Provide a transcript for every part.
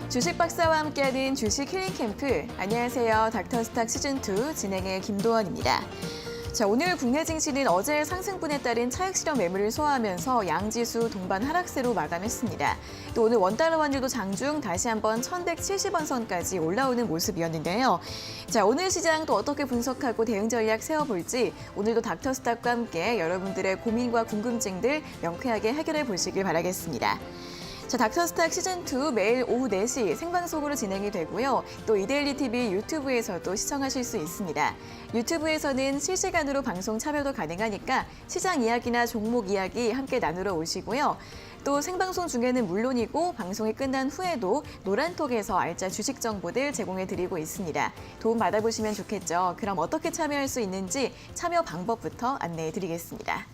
주식 박사와 함께하는 주식 힐링 캠프. 안녕하세요. 닥터스탁 시즌2 진행의 김도원입니다. 자, 오늘 국내 증시는 어제 상승분에 따른 차익 실현 매물을 소화하면서 양지수 동반 하락세로 마감했습니다. 또 오늘 원달러 환율도 장중 다시 한번 1170원 선까지 올라오는 모습이었는데요. 자, 오늘 시장 또 어떻게 분석하고 대응 전략 세워볼지 오늘도 닥터스탁과 함께 여러분들의 고민과 궁금증들 명쾌하게 해결해 보시길 바라겠습니다. 자, 닥터스탁 시즌2 매일 오후 4시 생방송으로 진행이 되고요. 또 이데일리 TV 유튜브에서도 시청하실 수 있습니다. 유튜브에서는 실시간으로 방송 참여도 가능하니까 시장 이야기나 종목 이야기 함께 나누러 오시고요. 또 생방송 중에는 물론이고 방송이 끝난 후에도 노란톡에서 알짜 주식 정보들 제공해드리고 있습니다. 도움 받아보시면 좋겠죠. 그럼 어떻게 참여할 수 있는지 참여 방법부터 안내해드리겠습니다.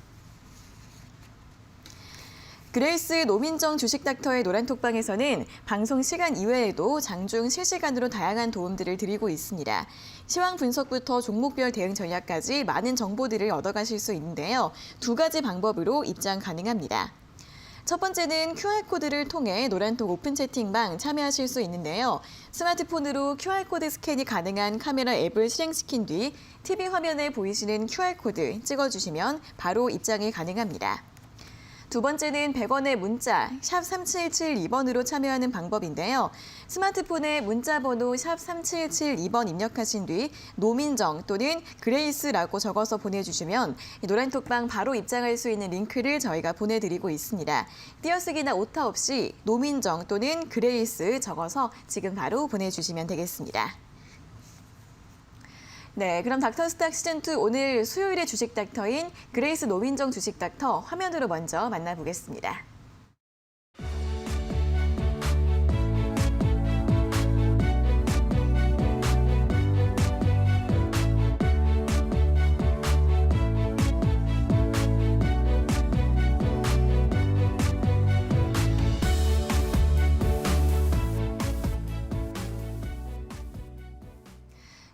그레이스 노민정 주식닥터의 노란톡방에서는 방송 시간 이외에도 장중 실시간으로 다양한 도움들을 드리고 있습니다. 시황 분석부터 종목별 대응 전략까지 많은 정보들을 얻어가실 수 있는데요. 두 가지 방법으로 입장 가능합니다. 첫 번째는 QR코드를 통해 노란톡 오픈 채팅방 참여하실 수 있는데요. 스마트폰으로 QR코드 스캔이 가능한 카메라 앱을 실행시킨 뒤 TV 화면에 보이시는 QR코드 찍어주시면 바로 입장이 가능합니다. 두 번째는 100원의 문자 샵 3772번으로 참여하는 방법인데요. 스마트폰에 문자 번호 샵 3772번 입력하신 뒤 노민정 또는 그레이스라고 적어서 보내주시면 노란톡방 바로 입장할 수 있는 링크를 저희가 보내드리고 있습니다. 띄어쓰기나 오타 없이 노민정 또는 그레이스 적어서 지금 바로 보내주시면 되겠습니다. 네, 그럼 닥터스탁 시즌2 오늘 수요일의 주식닥터인 그레이스 노민정 주식닥터 화면으로 먼저 만나보겠습니다.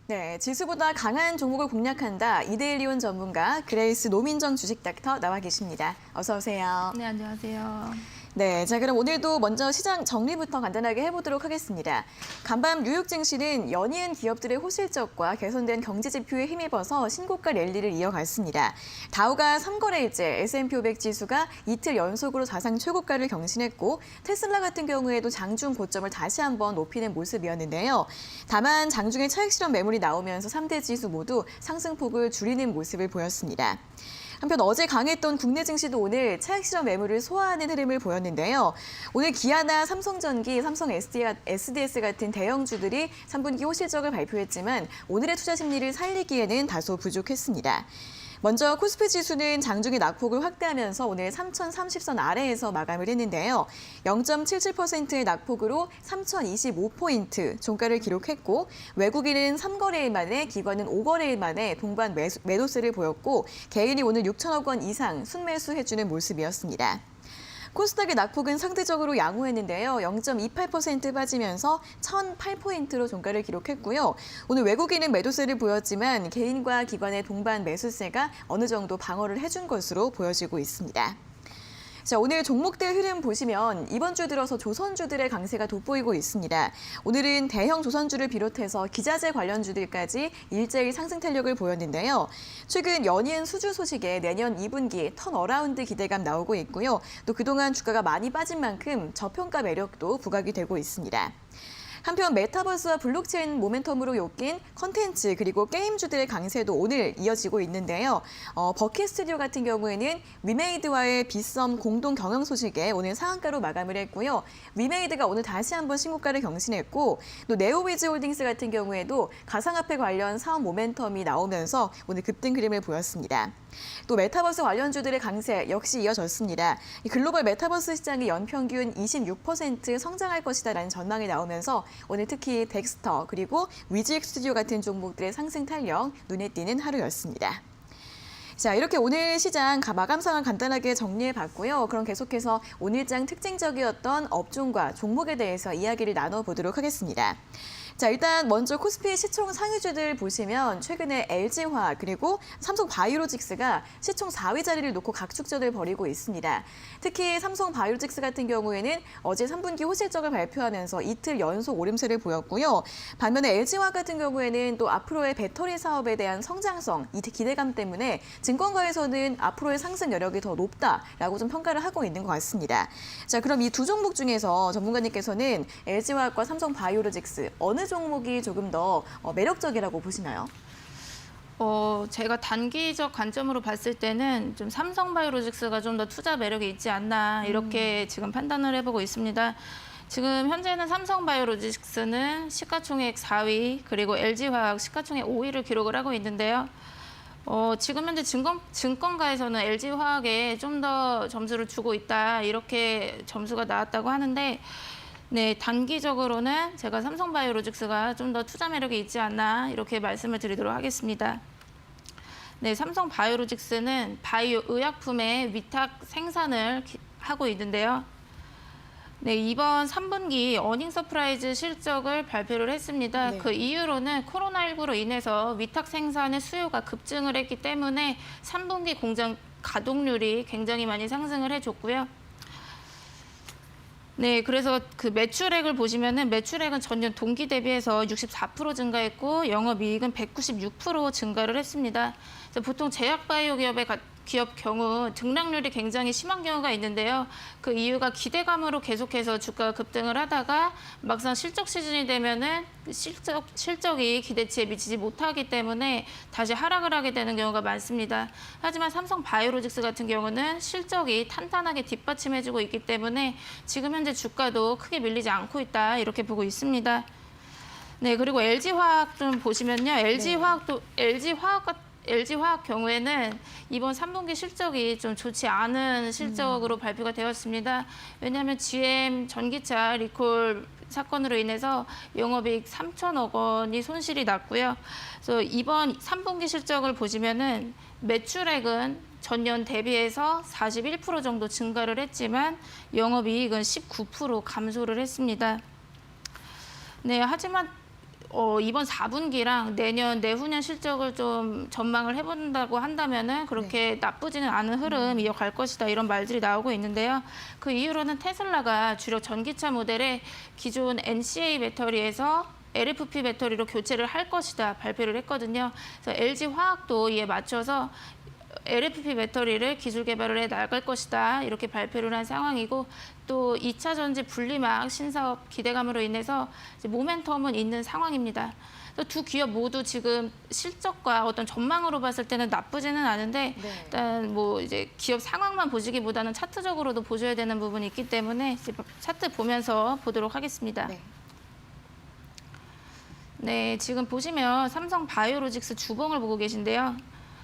네, 지수보다 강한 종목을 공략한다. 이데일리온 전문가 그레이스 노민정 주식닥터 나와 계십니다. 어서 오세요. 네, 안녕하세요. 네, 자 그럼 오늘도 먼저 시장 정리부터 간단하게 해보도록 하겠습니다. 간밤 뉴욕 증시는 연이은 기업들의 호실적과 개선된 경제 지표에 힘입어서 신고가 랠리를 이어갔습니다. 다우가 3거래일째 S&P 500 지수가 이틀 연속으로 자상 최고가를 경신했고 테슬라 같은 경우에도 장중 고점을 다시 한번 높이는 모습이었는데요. 다만 장중에 차익 실현 매물이 나오면서 3대 지수 모두 상승폭을 줄이는 모습을 보였습니다. 한편 어제 강했던 국내 증시도 오늘 차익 실현 매물을 소화하는 흐름을 보였는데요. 오늘 기아나 삼성전기, 삼성 SDS 같은 대형주들이 3분기 호실적을 발표했지만 오늘의 투자 심리를 살리기에는 다소 부족했습니다. 먼저 코스피 지수는 장중에 낙폭을 확대하면서 오늘 3,030선 아래에서 마감을 했는데요. 0.77%의 낙폭으로 3,025포인트 종가를 기록했고 외국인은 3거래일 만에 기관은 5거래일 만에 동반 매도세를 보였고 개인이 오늘 6천억 원 이상 순매수해주는 모습이었습니다. 코스닥의 낙폭은 상대적으로 양호했는데요. 0.28% 빠지면서 1,008포인트로 종가를 기록했고요. 오늘 외국인은 매도세를 보였지만 개인과 기관의 동반 매수세가 어느 정도 방어를 해준 것으로 보여지고 있습니다. 자, 오늘 종목들 흐름 보시면 이번 주 들어서 조선주들의 강세가 돋보이고 있습니다. 오늘은 대형 조선주를 비롯해서 기자재 관련주들까지 일제히 상승 탄력을 보였는데요. 최근 연이은 수주 소식에 내년 2분기 턴어라운드 기대감 나오고 있고요. 또 그동안 주가가 많이 빠진 만큼 저평가 매력도 부각이 되고 있습니다. 한편 메타버스와 블록체인 모멘텀으로 엮인 컨텐츠 그리고 게임주들의 강세도 오늘 이어지고 있는데요. 버킷 스튜디오 같은 경우에는 위메이드와의 빗썸 공동 경영 소식에 오늘 상한가로 마감을 했고요. 위메이드가 오늘 다시 한번 신고가를 경신했고 또 네오위즈 홀딩스 같은 경우에도 가상화폐 관련 사업 모멘텀이 나오면서 오늘 급등 흐름을 보였습니다. 또 메타버스 관련주들의 강세 역시 이어졌습니다. 글로벌 메타버스 시장이 연평균 26% 성장할 것이다라는 전망이 나오면서 오늘 특히 덱스터 그리고 위직 스튜디오 같은 종목들의 상승 탄력 눈에 띄는 하루였습니다. 자, 이렇게 오늘 시장 마감 상황 간단하게 정리해봤고요. 그럼 계속해서 오늘장 특징적이었던 업종과 종목에 대해서 이야기를 나눠보도록 하겠습니다. 자, 일단 먼저 코스피 시총 상위주들 보시면 최근에 LG화학 그리고 삼성바이오로직스가 시총 4위 자리를 놓고 각축전을 벌이고 있습니다. 특히 삼성바이오로직스 같은 경우에는 어제 3분기 호실적을 발표하면서 이틀 연속 오름세를 보였고요. 반면에 LG화학 같은 경우에는 또 앞으로의 배터리 사업에 대한 성장성, 이 기대감 때문에 증권가에서는 앞으로의 상승 여력이 더 높다라고 좀 평가를 하고 있는 것 같습니다. 자, 그럼 이 두 종목 중에서 전문가님께서는 LG화학과 삼성바이오로직스 어느 종목이 조금 더 매력적이라고 보시나요? 제가 단기적 관점으로 봤을 때는 좀 삼성바이오로직스가 좀 더 투자 매력이 있지 않나 이렇게 지금 판단을 해보고 있습니다. 지금 현재는 삼성바이오로직스는 시가총액 4위 그리고 LG화학 시가총액 5위를 기록을 하고 있는데요. 지금 현재 증권가에서는 LG화학에 좀 더 점수를 주고 있다 이렇게 점수가 나왔다고 하는데 네, 단기적으로는 제가 삼성바이오로직스가 좀 더 투자 매력이 있지 않나 이렇게 말씀을 드리도록 하겠습니다. 네, 삼성바이오로직스는 바이오 의약품의 위탁 생산을 하고 있는데요. 네, 이번 3분기 어닝 서프라이즈 실적을 발표를 했습니다. 네. 그 이유로는 코로나19로 인해서 위탁 생산의 수요가 급증을 했기 때문에 3분기 공장 가동률이 굉장히 많이 상승을 해줬고요. 네, 그래서 그 매출액을 보시면은 매출액은 전년 동기 대비해서 64% 증가했고 영업이익은 196% 증가를 했습니다. 그래서 보통 제약바이오 기업 경우 등락률이 굉장히 심한 경우가 있는데요. 그 이유가 기대감으로 계속해서 주가가 급등을 하다가 막상 실적 시즌이 되면은 실적이 기대치에 미치지 못하기 때문에 다시 하락을 하게 되는 경우가 많습니다. 하지만 삼성바이오로직스 같은 경우는 실적이 탄탄하게 뒷받침해주고 있기 때문에 지금 현재 주가도 크게 밀리지 않고 있다 이렇게 보고 있습니다. 네, 그리고 LG화학 좀 보시면요. LG화학 경우에는 이번 3분기 실적이 좀 좋지 않은 실적으로 발표가 되었습니다. 왜냐하면 GM 전기차 리콜 사건으로 인해서 영업이익 3천억 원이 손실이 났고요. 그래서 이번 3분기 실적을 보시면은 매출액은 전년 대비해서 41% 정도 증가를 했지만 영업이익은 19% 감소를 했습니다. 네, 하지만 이번 4분기랑 내후년 실적을 좀 전망을 해본다고 한다면은 그렇게 나쁘지는 않은 흐름 이어갈 것이다 이런 말들이 나오고 있는데요. 그 이유로는 테슬라가 주력 전기차 모델에 기존 NCA 배터리에서 LFP 배터리로 교체를 할 것이다 발표를 했거든요. 그래서 LG화학도 이에 맞춰서 LFP 배터리를 기술 개발을 해 나갈 것이다 이렇게 발표를 한 상황이고 또 2차 전지 분리막 신사업 기대감으로 인해서 이제 모멘텀은 있는 상황입니다. 두 기업 모두 지금 실적과 어떤 전망으로 봤을 때는 나쁘지는 않은데 네. 일단 뭐 이제 기업 상황만 보시기보다는 차트적으로도 보셔야 되는 부분이 있기 때문에 이제 차트 보면서 보도록 하겠습니다. 네. 네, 지금 보시면 삼성바이오로직스 주봉을 보고 계신데요.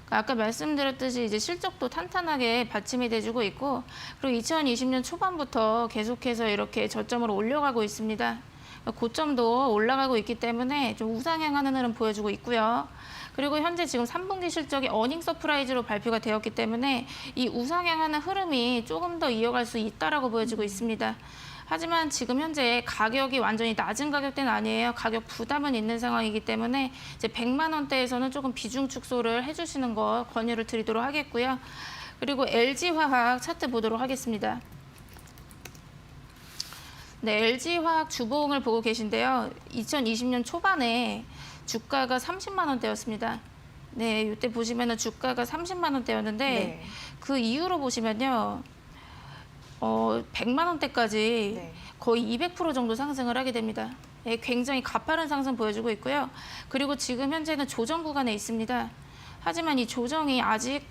아까 말씀드렸듯이 이제 실적도 탄탄하게 받침이 돼주고 있고 그리고 2020년 초반부터 계속해서 이렇게 저점으로 올려가고 있습니다. 고점도 올라가고 있기 때문에 좀 우상향하는 흐름 보여주고 있고요. 그리고 현재 지금 3분기 실적이 어닝 서프라이즈로 발표가 되었기 때문에 이 우상향하는 흐름이 조금 더 이어갈 수 있다라고 보여지고 있습니다. 하지만 지금 현재 가격이 완전히 낮은 가격대는 아니에요. 가격 부담은 있는 상황이기 때문에 이제 100만 원대에서는 조금 비중 축소를 해주시는 거 권유를 드리도록 하겠고요. 그리고 LG화학 차트 보도록 하겠습니다. 네, LG화학 주봉을 보고 계신데요. 2020년 초반에 주가가 30만 원대였습니다. 네, 이때 보시면은 주가가 30만 원대였는데 네. 그 이후로 보시면요. 100만 원대까지 네. 거의 200% 정도 상승을 하게 됩니다. 예, 굉장히 가파른 상승 보여주고 있고요. 그리고 지금 현재는 조정 구간에 있습니다. 하지만 이 조정이 아직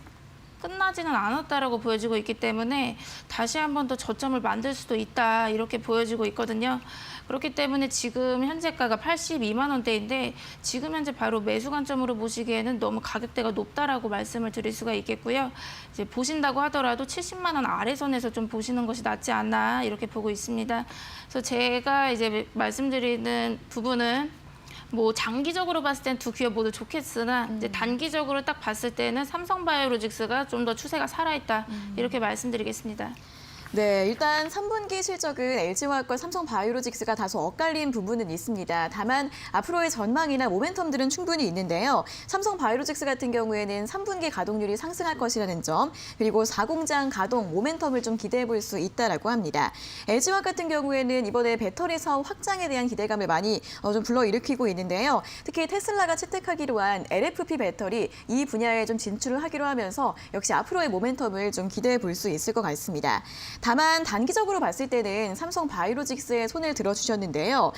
끝나지는 않았다라고 보여지고 있기 때문에 다시 한 번 더 저점을 만들 수도 있다 이렇게 보여지고 있거든요. 그렇기 때문에 지금 현재가가 82만 원대인데 지금 현재 바로 매수 관점으로 보시기에는 너무 가격대가 높다라고 말씀을 드릴 수가 있겠고요. 이제 보신다고 하더라도 70만 원 아래선에서 좀 보시는 것이 낫지 않나 이렇게 보고 있습니다. 그래서 제가 이제 말씀드리는 부분은 뭐 장기적으로 봤을 땐 두 기업 모두 좋겠으나 이제 단기적으로 딱 봤을 때는 삼성바이오로직스가 좀 더 추세가 살아있다 이렇게 말씀드리겠습니다. 네, 일단 3분기 실적은 LG화학과 삼성바이오로직스가 다소 엇갈린 부분은 있습니다. 다만 앞으로의 전망이나 모멘텀들은 충분히 있는데요. 삼성바이오로직스 같은 경우에는 3분기 가동률이 상승할 것이라는 점, 그리고 4공장 가동 모멘텀을 좀 기대해 볼 수 있다라고 합니다. LG화학 같은 경우에는 이번에 배터리 사업 확장에 대한 기대감을 많이 좀 불러일으키고 있는데요. 특히 테슬라가 채택하기로 한 LFP 배터리 이 분야에 좀 진출을 하기로 하면서 역시 앞으로의 모멘텀을 좀 기대해 볼 수 있을 것 같습니다. 다만 단기적으로 봤을 때는 삼성바이오로직스에 손을 들어주셨는데요.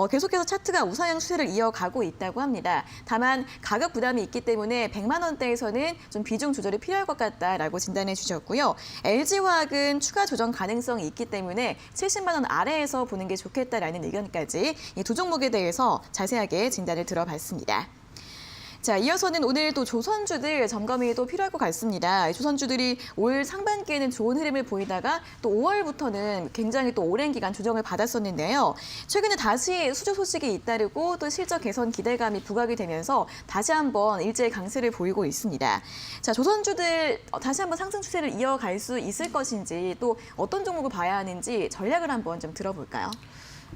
계속해서 차트가 우상향 추세를 이어가고 있다고 합니다. 다만 가격 부담이 있기 때문에 100만 원대에서는 좀 비중 조절이 필요할 것 같다라고 진단해 주셨고요. LG화학은 추가 조정 가능성이 있기 때문에 70만 원 아래에서 보는 게 좋겠다라는 의견까지 이 두 종목에 대해서 자세하게 진단을 들어봤습니다. 자, 이어서는 오늘 또 조선주들 점검이 또 필요할 것 같습니다. 조선주들이 올 상반기에는 좋은 흐름을 보이다가 또 5월부터는 굉장히 또 오랜 기간 조정을 받았었는데요. 최근에 다시 수주 소식이 잇따르고 또 실적 개선 기대감이 부각이 되면서 다시 한번 일제의 강세를 보이고 있습니다. 자, 조선주들 다시 한번 상승 추세를 이어갈 수 있을 것인지 또 어떤 종목을 봐야 하는지 전략을 한번 좀 들어볼까요?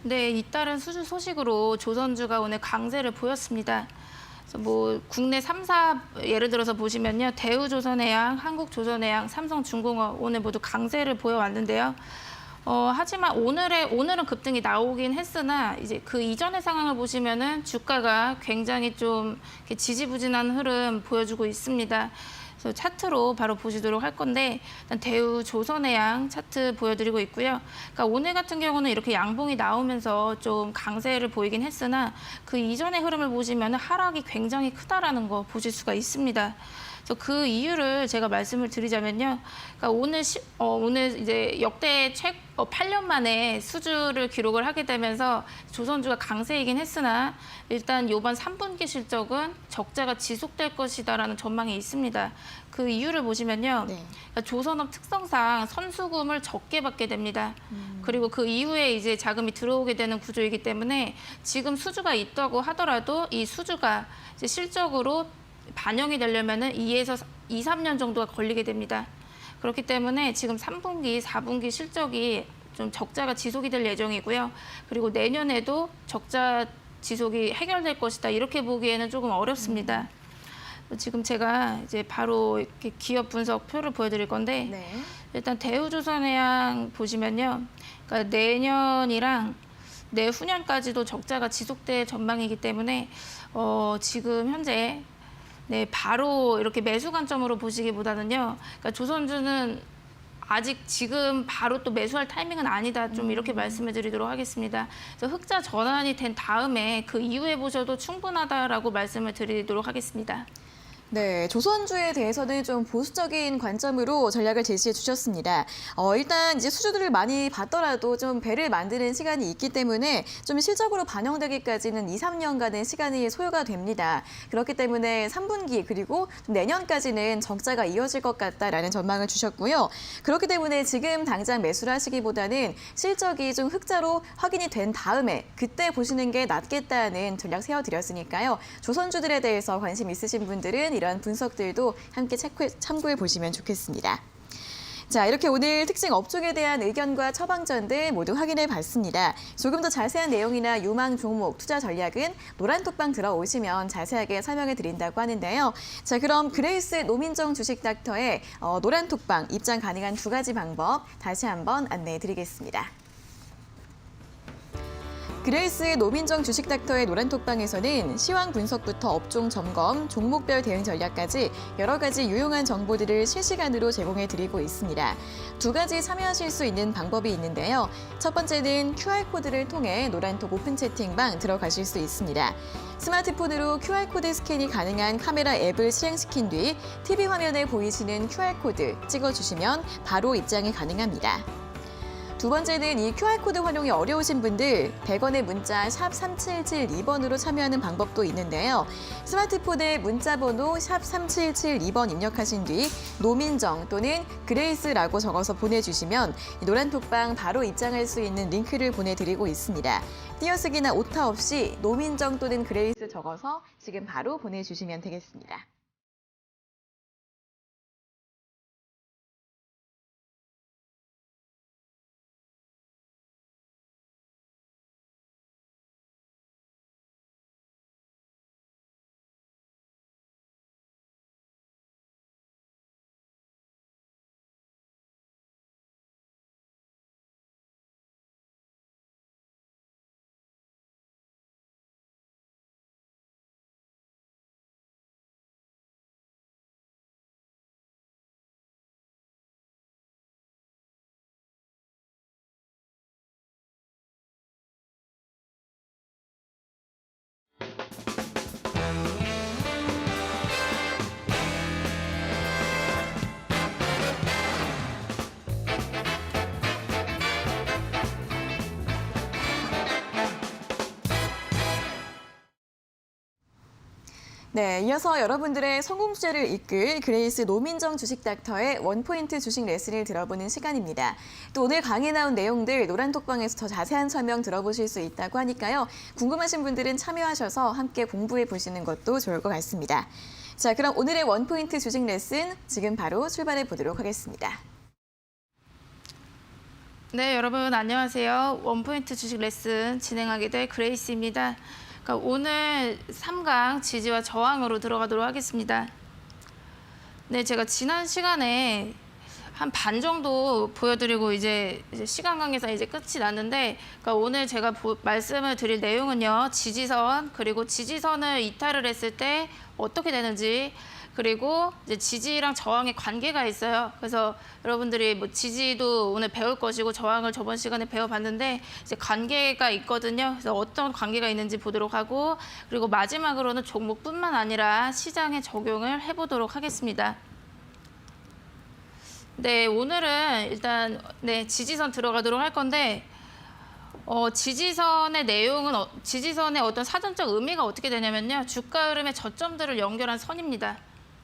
네, 잇따른 수주 소식으로 조선주가 오늘 강세를 보였습니다. 뭐 국내 3사 예를 들어서 보시면요. 대우조선해양, 한국조선해양, 삼성중공업 오늘 모두 강세를 보여왔는데요. 하지만 오늘은 급등이 나오긴 했으나 이제 그 이전의 상황을 보시면은 주가가 굉장히 좀 이렇게 지지부진한 흐름 보여주고 있습니다. 그래서 차트로 바로 보시도록 할 건데 일단 대우조선해양 차트 보여드리고 있고요. 그러니까 오늘 같은 경우는 이렇게 양봉이 나오면서 좀 강세를 보이긴 했으나 그 이전의 흐름을 보시면 하락이 굉장히 크다라는 거 보실 수가 있습니다. 그래서 그 이유를 제가 말씀을 드리자면요. 그러니까 오늘 이제 역대 8년 만에 수주를 기록을 하게 되면서 조선주가 강세이긴 했으나 일단 이번 3분기 실적은 적자가 지속될 것이다라는 전망이 있습니다. 그 이유를 보시면요. 네. 그러니까 조선업 특성상 선수금을 적게 받게 됩니다. 그리고 그 이후에 이제 자금이 들어오게 되는 구조이기 때문에 지금 수주가 있다고 하더라도 이 수주가 이제 실적으로 반영이 되려면은 2에서 2, 3년 정도가 걸리게 됩니다. 그렇기 때문에 지금 3분기, 4분기 실적이 좀 적자가 지속이 될 예정이고요. 그리고 내년에도 적자 지속이 해결될 것이다. 이렇게 보기에는 조금 어렵습니다. 지금 제가 이제 바로 이렇게 기업 분석 표를 보여드릴 건데 네. 일단 대우조선해양 보시면요. 그러니까 내년이랑 내후년까지도 적자가 지속될 전망이기 때문에 지금 현재 네, 바로 이렇게 매수 관점으로 보시기보다는요. 그러니까 조선주는 아직 지금 바로 또 매수할 타이밍은 아니다. 좀 이렇게 말씀을 드리도록 하겠습니다. 그래서 흑자 전환이 된 다음에 그 이후에 보셔도 충분하다라고 말씀을 드리도록 하겠습니다. 네, 조선주에 대해서는 좀 보수적인 관점으로 전략을 제시해 주셨습니다. 일단 이제 수주들을 많이 받더라도 좀 배를 만드는 시간이 있기 때문에 좀 실적으로 반영되기까지는 2, 3년간의 시간이 소요가 됩니다. 그렇기 때문에 3분기 그리고 내년까지는 적자가 이어질 것 같다라는 전망을 주셨고요. 그렇기 때문에 지금 당장 매수를 하시기보다는 실적이 좀 흑자로 확인이 된 다음에 그때 보시는 게 낫겠다는 전략 세워드렸으니까요. 조선주들에 대해서 관심 있으신 분들은 이런 분석들도 함께 참고해 보시면 좋겠습니다. 자, 이렇게 오늘 특징 업종에 대한 의견과 처방전들 모두 확인해 봤습니다. 조금 더 자세한 내용이나 유망 종목, 투자 전략은 노란톡방 들어오시면 자세하게 설명해 드린다고 하는데요. 자, 그럼 그레이스 노민정 주식 닥터의 노란톡방 입장 가능한 2가지 방법 다시 한번 안내해 드리겠습니다. 그레이스의 노민정 주식 닥터의 노란톡방에서는 시황 분석부터 업종 점검, 종목별 대응 전략까지 여러 가지 유용한 정보들을 실시간으로 제공해 드리고 있습니다. 2가지 참여하실 수 있는 방법이 있는데요. 첫 번째는 QR코드를 통해 노란톡 오픈 채팅방 들어가실 수 있습니다. 스마트폰으로 QR코드 스캔이 가능한 카메라 앱을 실행시킨 뒤 TV 화면에 보이시는 QR코드 찍어주시면 바로 입장이 가능합니다. 두 번째는 이 QR코드 활용이 어려우신 분들 100원의 문자 샵 3772번으로 참여하는 방법도 있는데요. 스마트폰에 문자번호 샵 3772번 입력하신 뒤 노민정 또는 그레이스라고 적어서 보내주시면 노란톡방 바로 입장할 수 있는 링크를 보내드리고 있습니다. 띄어쓰기나 오타 없이 노민정 또는 그레이스 적어서 지금 바로 보내주시면 되겠습니다. 네, 이어서 여러분들의 성공 투자를 이끌 그레이스 노민정 주식닥터의 원포인트 주식 레슨을 들어보는 시간입니다. 또 오늘 강의에 나온 내용들 노란톡방에서 더 자세한 설명 들어보실 수 있다고 하니까요. 궁금하신 분들은 참여하셔서 함께 공부해 보시는 것도 좋을 것 같습니다. 자, 그럼 오늘의 원포인트 주식 레슨 지금 바로 출발해 보도록 하겠습니다. 네, 여러분 안녕하세요. 원포인트 주식 레슨 진행하게 될 그레이스입니다. 그러니까 오늘 3강 지지와 저항으로 들어가도록 하겠습니다. 네, 제가 지난 시간에 한 반 정도 보여드리고 이제 시간 관계상 이제 끝이 났는데, 그러니까 오늘 제가 말씀을 드릴 내용은요, 지지선 그리고 지지선을 이탈을 했을 때 어떻게 되는지, 그리고 이제 지지랑 저항의 관계가 있어요. 그래서 여러분들이 뭐 지지도 오늘 배울 것이고 저항을 저번 시간에 배워봤는데 이제 관계가 있거든요. 그래서 어떤 관계가 있는지 보도록 하고, 그리고 마지막으로는 종목뿐만 아니라 시장에 적용을 해보도록 하겠습니다. 네, 오늘은 일단 지지선 들어가도록 할 건데, 지지선의 내용은 지지선의 어떤 사전적 의미가 어떻게 되냐면요, 주가 흐름의 저점들을 연결한 선입니다.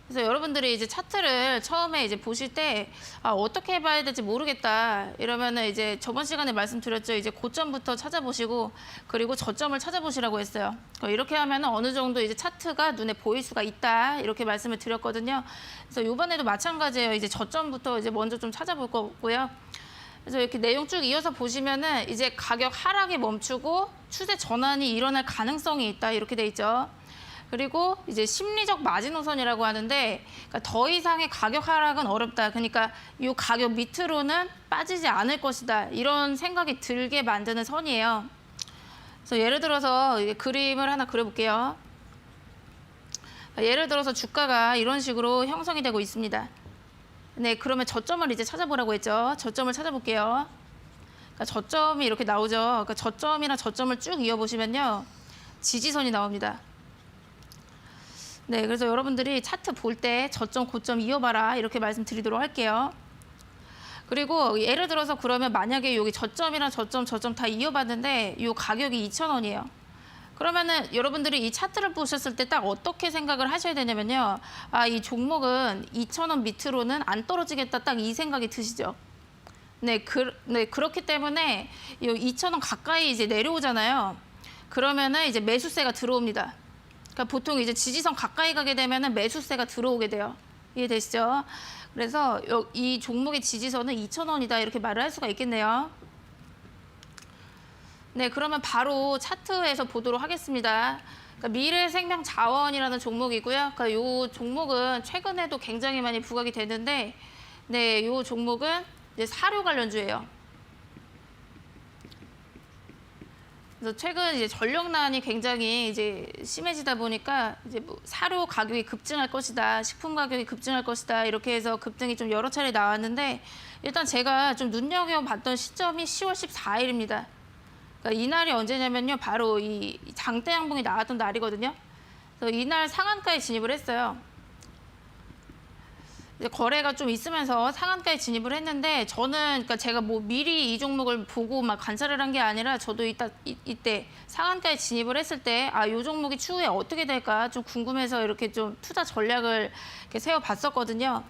그래서 여러분들이 이제 차트를 처음에 이제 보실 때 어떻게 해봐야 될지 모르겠다 이러면은 이제 저번 시간에 말씀드렸죠. 이제 고점부터 찾아보시고 그리고 저점을 찾아보시라고 했어요. 이렇게 하면은 어느 정도 이제 차트가 눈에 보일 수가 있다 이렇게 말씀을 드렸거든요. 그래서 이번에도 마찬가지예요. 이제 저점부터 이제 먼저 좀 찾아볼 거고요. 그래서 이렇게 내용 쭉 이어서 보시면은 이제 가격 하락이 멈추고 추세 전환이 일어날 가능성이 있다 이렇게 돼 있죠. 그리고 이제 심리적 마지노선이라고 하는데, 그러니까 더 이상의 가격 하락은 어렵다. 그러니까 이 가격 밑으로는 빠지지 않을 것이다. 이런 생각이 들게 만드는 선이에요. 그래서 예를 들어서 그림을 하나 그려볼게요. 예를 들어서 주가가 이런 식으로 형성이 되고 있습니다. 네, 그러면 저점을 이제 찾아보라고 했죠. 저점을 찾아볼게요. 그러니까 저점이 이렇게 나오죠. 그러니까 저점이랑 저점을 쭉 이어보시면요, 지지선이 나옵니다. 네, 그래서 여러분들이 차트 볼 때 저점, 고점 이어봐라 이렇게 말씀드리도록 할게요. 그리고 예를 들어서 그러면 만약에 여기 저점이랑 저점 다 이어봤는데 이 가격이 2,000원이에요. 그러면은 여러분들이 이 차트를 보셨을 때 딱 어떻게 생각을 하셔야 되냐면요, 이 종목은 2,000원 밑으로는 안 떨어지겠다, 딱 이 생각이 드시죠. 네, 그렇기 때문에 이 2,000원 가까이 이제 내려오잖아요. 그러면은 이제 매수세가 들어옵니다. 그러니까 보통 이제 지지선 가까이 가게 되면은 매수세가 들어오게 돼요. 이해되시죠? 그래서 이 종목의 지지선은 2,000원이다 이렇게 말을 할 수가 있겠네요. 네, 그러면 바로 차트에서 보도록 하겠습니다. 그러니까 미래생명자원이라는 종목이고요. 그러니까 이 종목은 최근에도 굉장히 많이 부각이 되는데, 네, 이 종목은 이제 사료 관련주예요. 그래서 최근 이제 전력난이 굉장히 이제 심해지다 보니까 이제 뭐 사료 가격이 급증할 것이다, 식품 가격이 급증할 것이다 이렇게 해서 급등이 좀 여러 차례 나왔는데, 일단 제가 좀 눈여겨봤던 시점이 10월 14일입니다. 그러니까 이날이 언제냐면요, 바로 이 장대 양봉이 나왔던 날이거든요. 그래서 이날 상한가에 진입을 했어요. 거래가 좀 있으면서 상한가에 진입을 했는데, 저는 그러니까 제가 뭐 미리 이 종목을 보고 막 관찰을 한 게 아니라 저도 이때 상한가에 진입을 했을 때 이 종목이 추후에 어떻게 될까 좀 궁금해서 이렇게 좀 투자 전략을 이렇게 세워봤었거든요.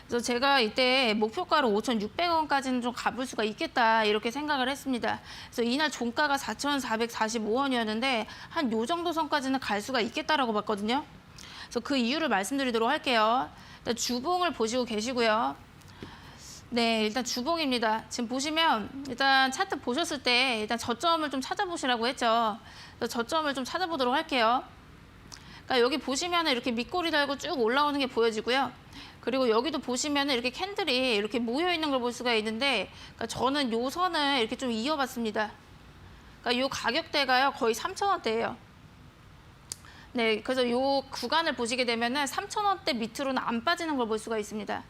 그래서 제가 이때 목표가로 5,600원까지는 좀 가볼 수가 있겠다 이렇게 생각을 했습니다. 그래서 이날 종가가 4,445원이었는데 한 요 정도 선까지는 갈 수가 있겠다라고 봤거든요. 그래서 그 이유를 말씀드리도록 할게요. 일단 주봉을 보시고 계시고요. 네, 일단 주봉입니다. 지금 보시면 일단 차트 보셨을 때 일단 저점을 좀 찾아보시라고 했죠. 그래서 저점을 좀 찾아보도록 할게요. 그러니까 여기 보시면 이렇게 밑꼬리 달고 쭉 올라오는 게 보여지고요. 그리고 여기도 보시면 이렇게 캔들이 이렇게 모여 있는 걸 볼 수가 있는데, 그러니까 저는 요 선을 이렇게 좀 이어봤습니다. 그러니까 요 가격대가요 거의 3,000원대예요. 네, 그래서 요 구간을 보시게 되면은 3,000원대 밑으로는 안 빠지는 걸 볼 수가 있습니다.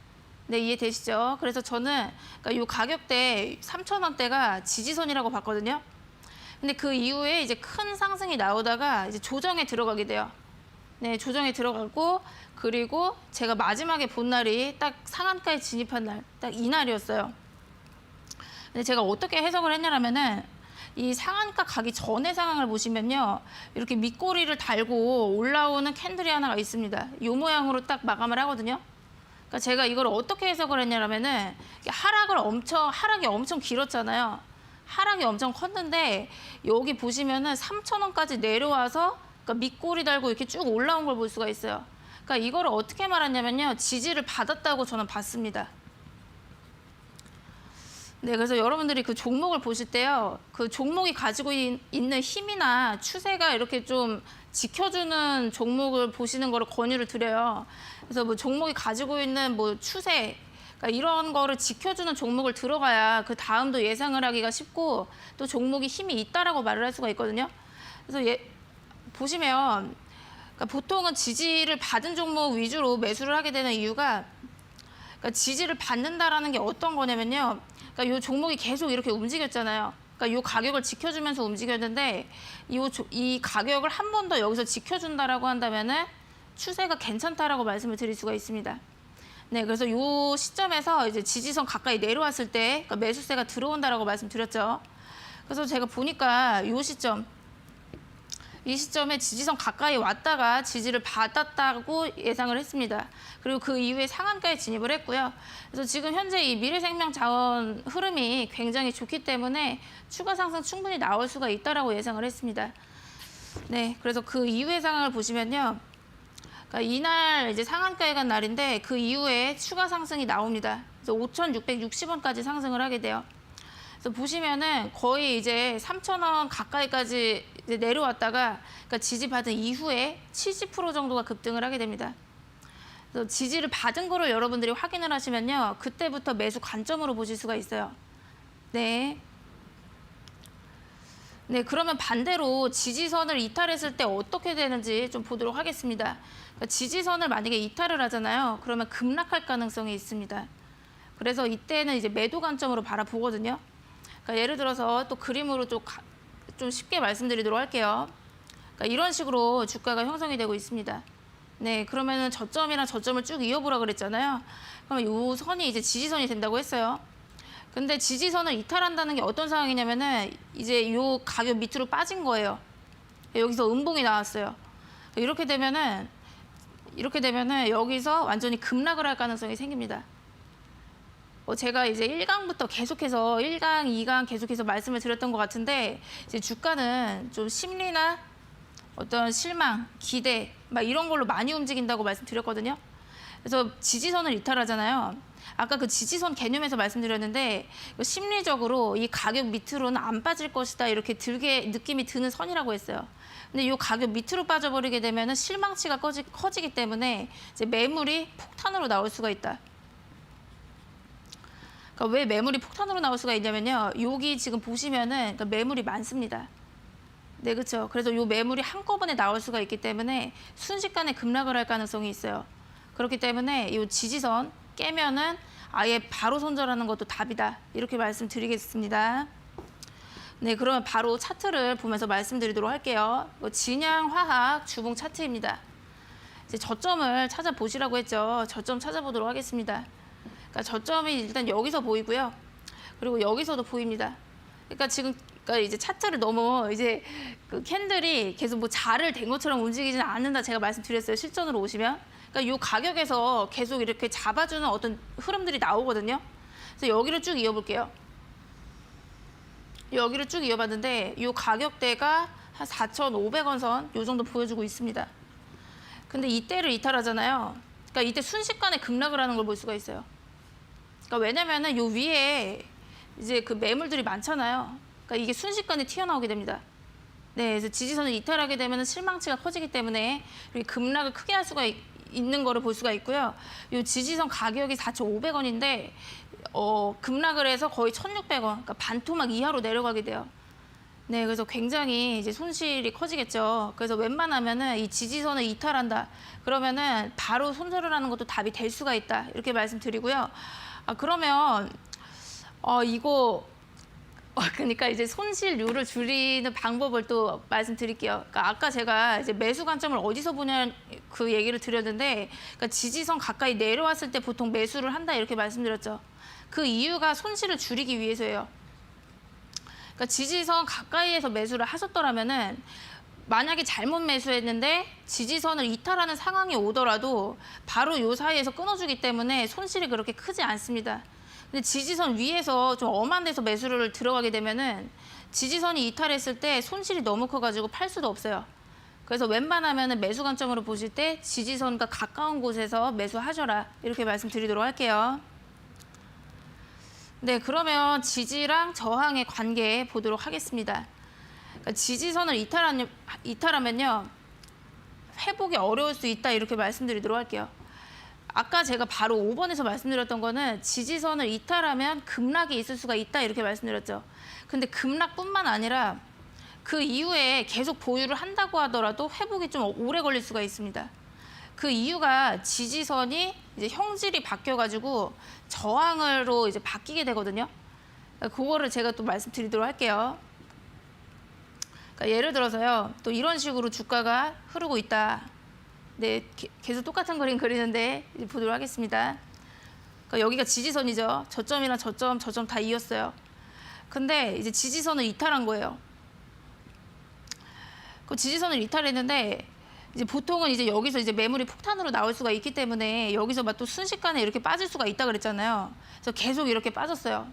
네, 이해되시죠? 그래서 저는 그러니까 요 가격대 3,000원대가 지지선이라고 봤거든요. 근데 그 이후에 이제 큰 상승이 나오다가 이제 조정에 들어가게 돼요. 네, 조정에 들어가고, 그리고 제가 마지막에 본 날이 딱 상한가에 진입한 날, 딱 이날이었어요. 근데 제가 어떻게 해석을 했냐면은 이 상한가 가기 전의 상황을 보시면요. 이렇게 밑꼬리를 달고 올라오는 캔들이 하나가 있습니다. 이 모양으로 딱 마감을 하거든요. 그러니까 제가 이걸 어떻게 해석을 했냐면은 하락이 엄청 길었잖아요. 하락이 엄청 컸는데 여기 보시면은 3,000원까지 내려와서 그러니까 밑꼬리 달고 이렇게 쭉 올라온 걸 볼 수가 있어요. 그러니까 이거를 어떻게 말하냐면요. 지지를 받았다고 저는 봤습니다. 네, 그래서 여러분들이 그 종목을 보실 때요. 그 종목이 가지고 있는 힘이나 추세가 이렇게 좀 지켜주는 종목을 보시는 거를 권유를 드려요. 그래서 뭐 종목이 가지고 있는 뭐 추세, 그러니까 이런 거를 지켜주는 종목을 들어가야 그 다음도 예상을 하기가 쉽고 또 종목이 힘이 있다라고 말을 할 수가 있거든요. 그래서 보시면 그러니까 보통은 지지를 받은 종목 위주로 매수를 하게 되는 이유가 그러니까 지지를 받는다라는 게 어떤 거냐면요. 그러니까 이 종목이 계속 이렇게 움직였잖아요. 그러니까 이 가격을 지켜주면서 움직였는데 이 가격을 한 번 더 여기서 지켜준다라고 한다면은 추세가 괜찮다라고 말씀을 드릴 수가 있습니다. 네, 그래서 이 시점에서 이제 지지선 가까이 내려왔을 때 그러니까 매수세가 들어온다라고 말씀드렸죠. 그래서 제가 보니까 이 시점에 지지선 가까이 왔다가 지지를 받았다고 예상을 했습니다. 그리고 그 이후에 상한가에 진입을 했고요. 그래서 지금 현재 이 미래생명 자원 흐름이 굉장히 좋기 때문에 추가 상승 충분히 나올 수가 있다라고 예상을 했습니다. 네, 그래서 그 이후의 상황을 보시면요. 그러니까 이날 이제 상한가에 간 날인데 그 이후에 추가 상승이 나옵니다. 그래서 5,660원까지 상승을 하게 돼요. 그래서 보시면은 거의 이제 3,000원 가까이까지 이제 내려왔다가 그러니까 지지 받은 이후에 70% 정도가 급등을 하게 됩니다. 그래서 지지를 받은 거를 여러분들이 확인을 하시면요. 그때부터 매수 관점으로 보실 수가 있어요. 네. 네, 그러면 반대로 지지선을 이탈했을 때 어떻게 되는지 좀 보도록 하겠습니다. 그러니까 지지선을 만약에 이탈을 하잖아요. 그러면 급락할 가능성이 있습니다. 그래서 이때는 이제 매도 관점으로 바라보거든요. 그러니까 예를 들어서 또 그림으로 좀 쉽게 말씀드리도록 할게요. 그러니까 이런 식으로 주가가 형성이 되고 있습니다. 네, 그러면은 저점이랑 저점을 쭉 이어보라 그랬잖아요. 그러면 이 선이 이제 지지선이 된다고 했어요. 근데 지지선을 이탈한다는 게 어떤 상황이냐면은 이제 이 가격 밑으로 빠진 거예요. 여기서 음봉이 나왔어요. 이렇게 되면은 여기서 완전히 급락을 할 가능성이 생깁니다. 제가 이제 1강부터 계속해서 1강, 2강 계속해서 말씀을 드렸던 것 같은데 이제 주가는 좀 심리나 어떤 실망, 기대 막 이런 걸로 많이 움직인다고 말씀드렸거든요. 그래서 지지선을 이탈하잖아요. 아까 그 지지선 개념에서 말씀드렸는데 심리적으로 이 가격 밑으로는 안 빠질 것이다 이렇게 느낌이 드는 선이라고 했어요. 근데 이 가격 밑으로 빠져버리게 되면 실망치가 커지기 때문에 이제 매물이 폭탄으로 나올 수가 있다. 그러니까 왜 매물이 폭탄으로 나올 수가 있냐면요. 여기 지금 보시면은 그러니까 매물이 많습니다. 네, 그렇죠. 그래서 이 매물이 한꺼번에 나올 수가 있기 때문에 순식간에 급락을 할 가능성이 있어요. 그렇기 때문에 이 지지선 깨면은 아예 바로 손절하는 것도 답이다. 이렇게 말씀드리겠습니다. 네, 그러면 바로 차트를 보면서 말씀드리도록 할게요. 진양화학 주봉 차트입니다. 이제 저점을 찾아보시라고 했죠. 저점 찾아보도록 하겠습니다. 그러니까 저점이 일단 여기서 보이고요. 그리고 여기서도 보입니다. 그러니까 이제 차트를 너무 이제 그 캔들이 계속 뭐 자를 댄 것처럼 움직이지는 않는다 제가 말씀드렸어요. 실전으로 오시면. 그러니까 이 가격에서 계속 이렇게 잡아주는 어떤 흐름들이 나오거든요. 그래서 여기를 쭉 이어볼게요. 여기를 쭉 이어봤는데 이 가격대가 한 4,500원 선 이 정도 보여주고 있습니다. 근데 이때를 이탈하잖아요. 그러니까 이때 순식간에 급락을 하는 걸 볼 수가 있어요. 그러니까 왜냐면은 요 위에 이제 그 매물들이 많잖아요. 그러니까 이게 순식간에 튀어나오게 됩니다. 네, 그래서 지지선을 이탈하게 되면 실망치가 커지기 때문에 이렇게 급락을 크게 할 수가 있는 거를 볼 수가 있고요. 이 지지선 가격이 4,500원인데 급락을 해서 거의 1,600원, 그러니까 반토막 이하로 내려가게 돼요. 네, 그래서 굉장히 이제 손실이 커지겠죠. 그래서 웬만하면은 이 지지선을 이탈한다. 그러면은 바로 손절을 하는 것도 답이 될 수가 있다. 이렇게 말씀드리고요. 그러면 그러니까 이제 손실률을 줄이는 방법을 또 말씀드릴게요. 그러니까 아까 제가 이제 매수 관점을 어디서 보냐 그 얘기를 드렸는데, 그러니까 지지선 가까이 내려왔을 때 보통 매수를 한다 이렇게 말씀드렸죠. 그 이유가 손실을 줄이기 위해서예요. 그러니까 지지선 가까이에서 매수를 하셨더라면은 만약에 잘못 매수했는데 지지선을 이탈하는 상황이 오더라도 바로 요 사이에서 끊어주기 때문에 손실이 그렇게 크지 않습니다. 근데 지지선 위에서 좀 엄한 데서 매수를 들어가게 되면은 지지선이 이탈했을 때 손실이 너무 커가지고 팔 수도 없어요. 그래서 웬만하면 매수 관점으로 보실 때 지지선과 가까운 곳에서 매수하셔라 이렇게 말씀드리도록 할게요. 네, 그러면 지지랑 저항의 관계 보도록 하겠습니다. 그러니까 지지선을 이탈하면요 회복이 어려울 수 있다 이렇게 말씀드리도록 할게요. 아까 제가 바로 5번에서 말씀드렸던 거는 지지선을 이탈하면 급락이 있을 수가 있다 이렇게 말씀드렸죠. 근데 급락뿐만 아니라 그 이후에 계속 보유를 한다고 하더라도 회복이 좀 오래 걸릴 수가 있습니다. 그 이유가 지지선이 이제 형질이 바뀌어가지고 저항으로 이제 바뀌게 되거든요. 그거를 제가 또 말씀드리도록 할게요. 그러니까 예를 들어서요, 또 이런 식으로 주가가 흐르고 있다. 네, 계속 똑같은 그림 그리는데 이제 보도록 하겠습니다. 그러니까 여기가 지지선이죠. 저점이랑 저점 다 이었어요. 근데 이제 지지선을 이탈한 거예요. 그 지지선을 이탈했는데 이제 보통은 이제 여기서 이제 매물이 폭탄으로 나올 수가 있기 때문에 여기서 막 또 순식간에 이렇게 빠질 수가 있다 그랬잖아요. 그래서 계속 이렇게 빠졌어요.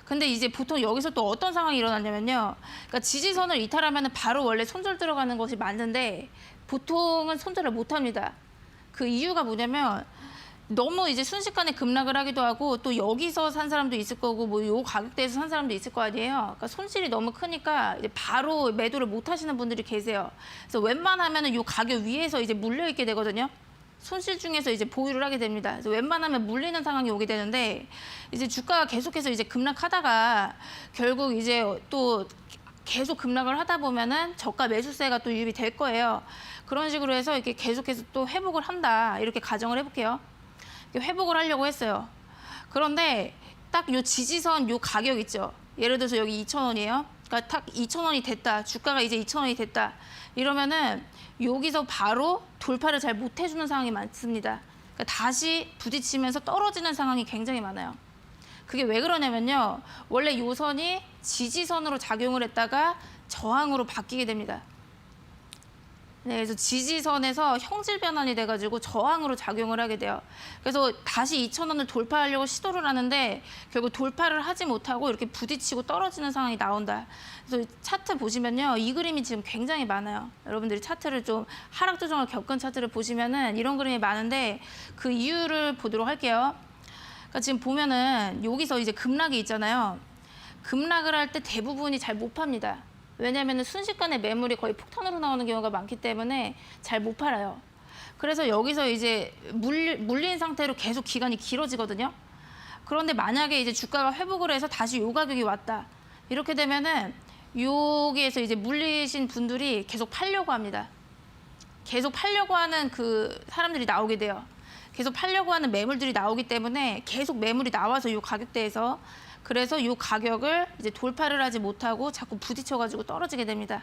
근데 이제 보통 여기서 또 어떤 상황이 일어나냐면요. 그러니까 지지선을 이탈하면 바로 원래 손절 들어가는 것이 맞는데 보통은 손절을 못 합니다. 그 이유가 뭐냐면 너무 이제 순식간에 급락을 하기도 하고 또 여기서 산 사람도 있을 거고 뭐 요 가격대에서 산 사람도 있을 거 아니에요. 그러니까 손실이 너무 크니까 이제 바로 매도를 못 하시는 분들이 계세요. 그래서 웬만하면은 요 가격 위에서 이제 물려 있게 되거든요. 손실 중에서 이제 보유를 하게 됩니다. 그래서 웬만하면 물리는 상황이 오게 되는데 이제 주가가 계속해서 이제 급락하다가 결국 이제 또 계속 급락을 하다 보면은 저가 매수세가 또 유입이 될 거예요. 그런 식으로 해서 이렇게 계속해서 또 회복을 한다 이렇게 가정을 해볼게요. 회복을 하려고 했어요. 그런데 딱 요 지지선 요 가격 있죠. 예를 들어서 여기 2,000원이에요. 그러니까 딱 2,000원이 됐다. 주가가 이제 2,000원이 됐다. 이러면은 여기서 바로 돌파를 잘 못 해주는 상황이 많습니다. 그러니까 다시 부딪히면서 떨어지는 상황이 굉장히 많아요. 그게 왜 그러냐면요. 원래 요 선이 지지선으로 작용을 했다가 저항으로 바뀌게 됩니다. 네, 그래서 지지선에서 형질 변환이 돼가지고 저항으로 작용을 하게 돼요. 그래서 다시 2,000원을 돌파하려고 시도를 하는데 결국 돌파를 하지 못하고 이렇게 부딪히고 떨어지는 상황이 나온다. 그래서 차트 보시면요, 이 그림이 지금 굉장히 많아요. 여러분들이 차트를 좀 하락 조정을 겪은 차트를 보시면은 이런 그림이 많은데 그 이유를 보도록 할게요. 그러니까 지금 보면은 여기서 이제 급락이 있잖아요. 급락을 할 때 대부분이 잘 못 팝니다. 왜냐하면 순식간에 매물이 거의 폭탄으로 나오는 경우가 많기 때문에 잘 못 팔아요. 그래서 여기서 이제 물린 상태로 계속 기간이 길어지거든요. 그런데 만약에 이제 주가가 회복을 해서 다시 요 가격이 왔다. 이렇게 되면은 여기에서 이제 물리신 분들이 계속 팔려고 합니다. 계속 팔려고 하는 그 사람들이 나오게 돼요. 계속 팔려고 하는 매물들이 나오기 때문에 계속 매물이 나와서 요 가격대에서 그래서 이 가격을 이제 돌파를 하지 못하고 자꾸 부딪혀가지고 떨어지게 됩니다.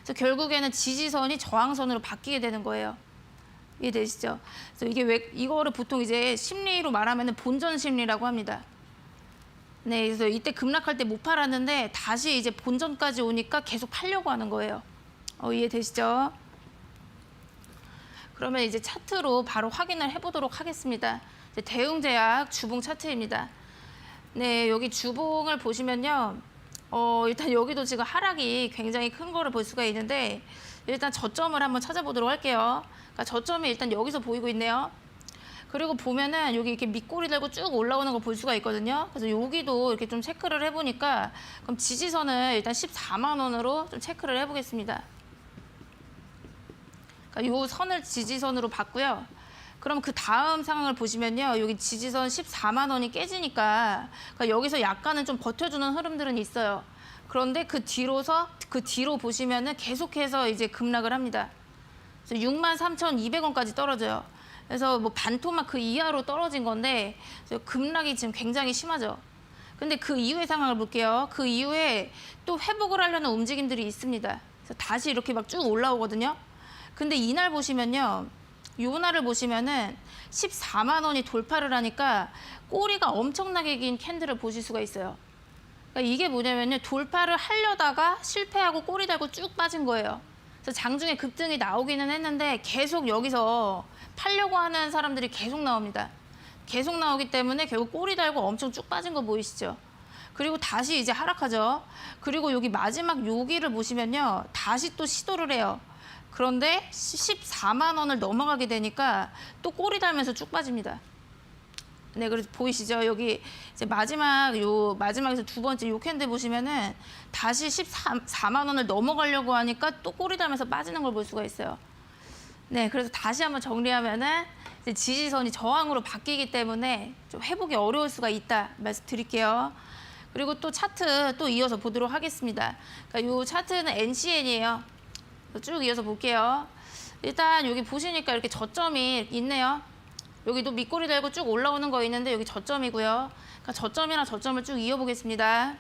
그래서 결국에는 지지선이 저항선으로 바뀌게 되는 거예요. 이해되시죠? 그래서 이게 왜 이거를 보통 이제 심리로 말하면 본전 심리라고 합니다. 네, 그래서 이때 급락할 때 못 팔았는데 다시 이제 본전까지 오니까 계속 팔려고 하는 거예요. 이해되시죠? 그러면 이제 차트로 바로 확인을 해보도록 하겠습니다. 이제 대웅제약 주봉 차트입니다. 네, 여기 주봉을 보시면요. 일단 여기도 지금 하락이 굉장히 큰 거를 볼 수가 있는데 일단 저점을 한번 찾아보도록 할게요. 그러니까 저점이 일단 여기서 보이고 있네요. 그리고 보면은 여기 이렇게 밑꼬리 들고 쭉 올라오는 걸 볼 수가 있거든요. 그래서 여기도 이렇게 좀 체크를 해보니까 그럼 지지선을 일단 14만 원으로 좀 체크를 해보겠습니다. 그러니까 요 선을 지지선으로 봤고요. 그럼 그 다음 상황을 보시면요. 여기 지지선 14만 원이 깨지니까 그러니까 여기서 약간은 좀 버텨주는 흐름들은 있어요. 그런데 그 뒤로 보시면은 계속해서 이제 급락을 합니다. 그래서 63,200원까지 떨어져요. 그래서 뭐 반토막 그 이하로 떨어진 건데 급락이 지금 굉장히 심하죠. 근데 그 이후의 상황을 볼게요. 그 이후에 또 회복을 하려는 움직임들이 있습니다. 그래서 다시 이렇게 막 쭉 올라오거든요. 근데 이날 보시면요. 요 날을 보시면은 14만 원이 돌파를 하니까 꼬리가 엄청나게 긴 캔들을 보실 수가 있어요. 그러니까 이게 뭐냐면요. 돌파를 하려다가 실패하고 꼬리 달고 쭉 빠진 거예요. 그래서 장중에 급등이 나오기는 했는데 계속 여기서 팔려고 하는 사람들이 계속 나옵니다. 계속 나오기 때문에 결국 꼬리 달고 엄청 쭉 빠진 거 보이시죠? 그리고 다시 이제 하락하죠. 그리고 여기 마지막 여기를 보시면요. 다시 또 시도를 해요. 그런데 14만 원을 넘어가게 되니까 또 꼬리 달면서 쭉 빠집니다. 네, 그래서 보이시죠? 여기 이제 마지막에서 두 번째 요 캔들 보시면은 다시 14만 원을 넘어가려고 하니까 또 꼬리 달면서 빠지는 걸 볼 수가 있어요. 네, 그래서 다시 한번 정리하면은 이제 지지선이 저항으로 바뀌기 때문에 좀 회복이 어려울 수가 있다 말씀드릴게요. 그리고 또 차트 또 이어서 보도록 하겠습니다. 그러니까 요 차트는 NCN이에요. 쭉 이어서 볼게요. 일단 여기 보시니까 이렇게 저점이 있네요. 여기도 밑꼬리 달고 쭉 올라오는 거 있는데 여기 저점이고요. 그러니까 저점이랑 저점을 쭉 이어보겠습니다.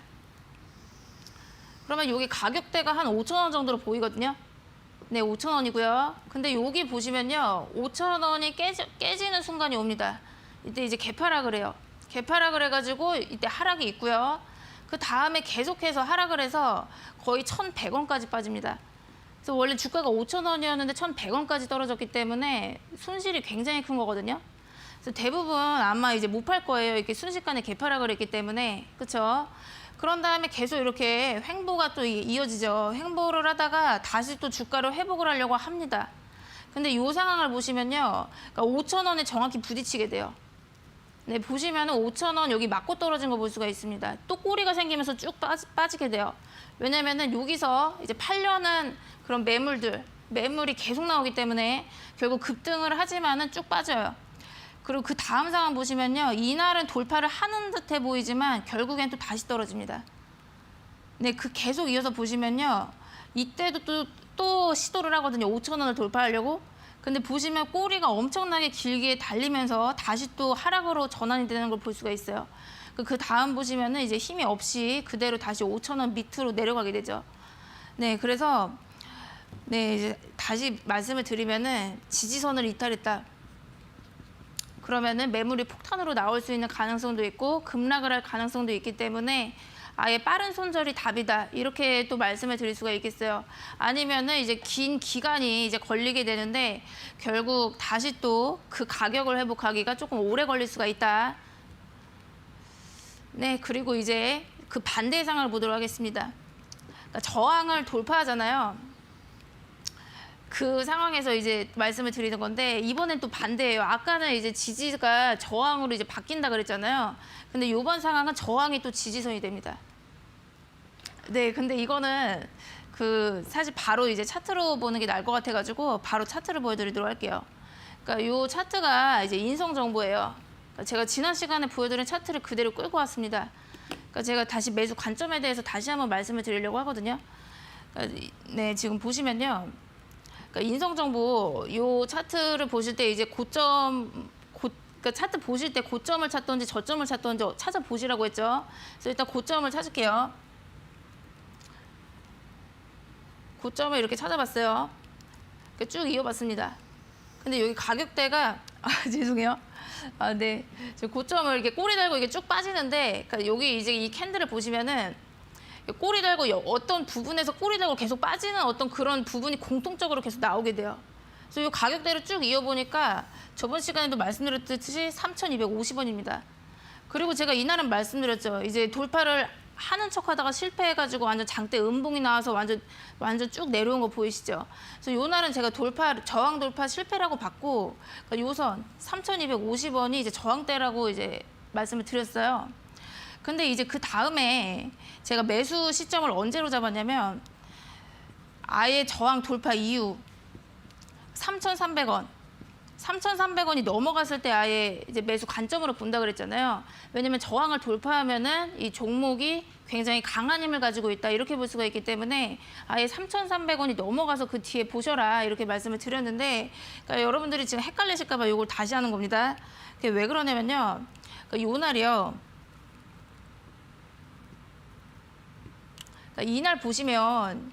그러면 여기 가격대가 한 5,000원 정도로 보이거든요. 네, 5,000원이고요. 근데 여기 보시면요. 5,000원이 깨지는 순간이 옵니다. 이때 이제 개파락을 해요. 개파락을 해가지고 이때 하락이 있고요. 그 다음에 계속해서 하락을 해서 거의 1,100원까지 빠집니다. 그래서 원래 주가가 5,000원이었는데 1,100원까지 떨어졌기 때문에 손실이 굉장히 큰 거거든요. 그래서 대부분 아마 이제 못 팔 거예요. 이렇게 순식간에 개파락을 했기 때문에. 그렇죠? 그런 다음에 계속 이렇게 횡보가 또 이어지죠. 횡보를 하다가 다시 또 주가를 회복을 하려고 합니다. 근데 이 상황을 보시면요. 그러니까 5,000원에 정확히 부딪히게 돼요. 네, 보시면은 5,000원 여기 맞고 떨어진 거 볼 수가 있습니다. 또 꼬리가 생기면서 쭉 빠지게 돼요. 왜냐면은 여기서 이제 팔려는 그런 매물이 계속 나오기 때문에 결국 급등을 하지만은 쭉 빠져요. 그리고 그 다음 상황 보시면요. 이날은 돌파를 하는 듯해 보이지만 결국엔 또 다시 떨어집니다. 네, 그 계속 이어서 보시면요. 이때도 또 시도를 하거든요. 5,000원을 돌파하려고. 근데 보시면 꼬리가 엄청나게 길게 달리면서 다시 또 하락으로 전환이 되는 걸 볼 수가 있어요. 그 다음 보시면은 이제 힘이 없이 그대로 다시 5,000원 밑으로 내려가게 되죠. 네, 그래서 네, 이제 다시 말씀을 드리면은 지지선을 이탈했다. 그러면은 매물이 폭탄으로 나올 수 있는 가능성도 있고 급락을 할 가능성도 있기 때문에 아예 빠른 손절이 답이다. 이렇게 또 말씀을 드릴 수가 있겠어요. 아니면은 이제 긴 기간이 이제 걸리게 되는데 결국 다시 또 그 가격을 회복하기가 조금 오래 걸릴 수가 있다. 네, 그리고 이제 그 반대의 상황을 보도록 하겠습니다. 그러니까 저항을 돌파하잖아요. 그 상황에서 이제 말씀을 드리는 건데 이번엔 또 반대예요. 아까는 이제 지지가 저항으로 이제 바뀐다 그랬잖아요. 근데 이번 상황은 저항이 또 지지선이 됩니다. 네, 근데 이거는 사실 바로 이제 차트로 보는 게 나을 것 같아가지고 바로 차트를 보여드리도록 할게요. 그러니까 이 차트가 이제 인성 정보예요. 그러니까 제가 지난 시간에 보여드린 차트를 그대로 끌고 왔습니다. 그러니까 제가 다시 매수 관점에 대해서 다시 한번 말씀을 드리려고 하거든요. 그러니까 네, 지금 보시면요. 그러니까 인성정보 요 차트를 보실 때 이제 그러니까 차트 보실 때 고점을 찾던지 저점을 찾던지 찾아보시라고 했죠. 그래서 일단 고점을 찾을게요. 고점을 이렇게 찾아봤어요. 쭉 이어봤습니다. 근데 여기 가격대가 죄송해요. 네, 지금 고점을 이렇게 꼬리 달고 이게 쭉 빠지는데, 그러니까 여기 이제 이 캔들을 보시면은 꼬리 달고 어떤 부분에서 꼬리 달고 계속 빠지는 어떤 그런 부분이 공통적으로 계속 나오게 돼요. 그래서 이 가격대를 쭉 이어보니까 저번 시간에도 말씀드렸듯이 3,250원입니다. 그리고 제가 이날은 말씀드렸죠. 이제 돌파를 하는 척하다가 실패해가지고 완전 장대 음봉이 나와서 완전 쭉 내려온 거 보이시죠? 그래서 요 날은 제가 저항 돌파 실패라고 봤고, 그러니까 요선 3,250원이 이제 저항대라고 이제 말씀을 드렸어요. 근데 이제 그 다음에 제가 매수 시점을 언제로 잡았냐면 아예 저항 돌파 이후 3,300원. 3,300원이 넘어갔을 때 아예 이제 매수 관점으로 본다 그랬잖아요. 왜냐면 저항을 돌파하면은 이 종목이 굉장히 강한 힘을 가지고 있다. 이렇게 볼 수가 있기 때문에 아예 3,300원이 넘어가서 그 뒤에 보셔라. 이렇게 말씀을 드렸는데 그러니까 여러분들이 지금 헷갈리실까 봐 이걸 다시 하는 겁니다. 그게 왜 그러냐면요. 그러니까 요 날이요. 이날 보시면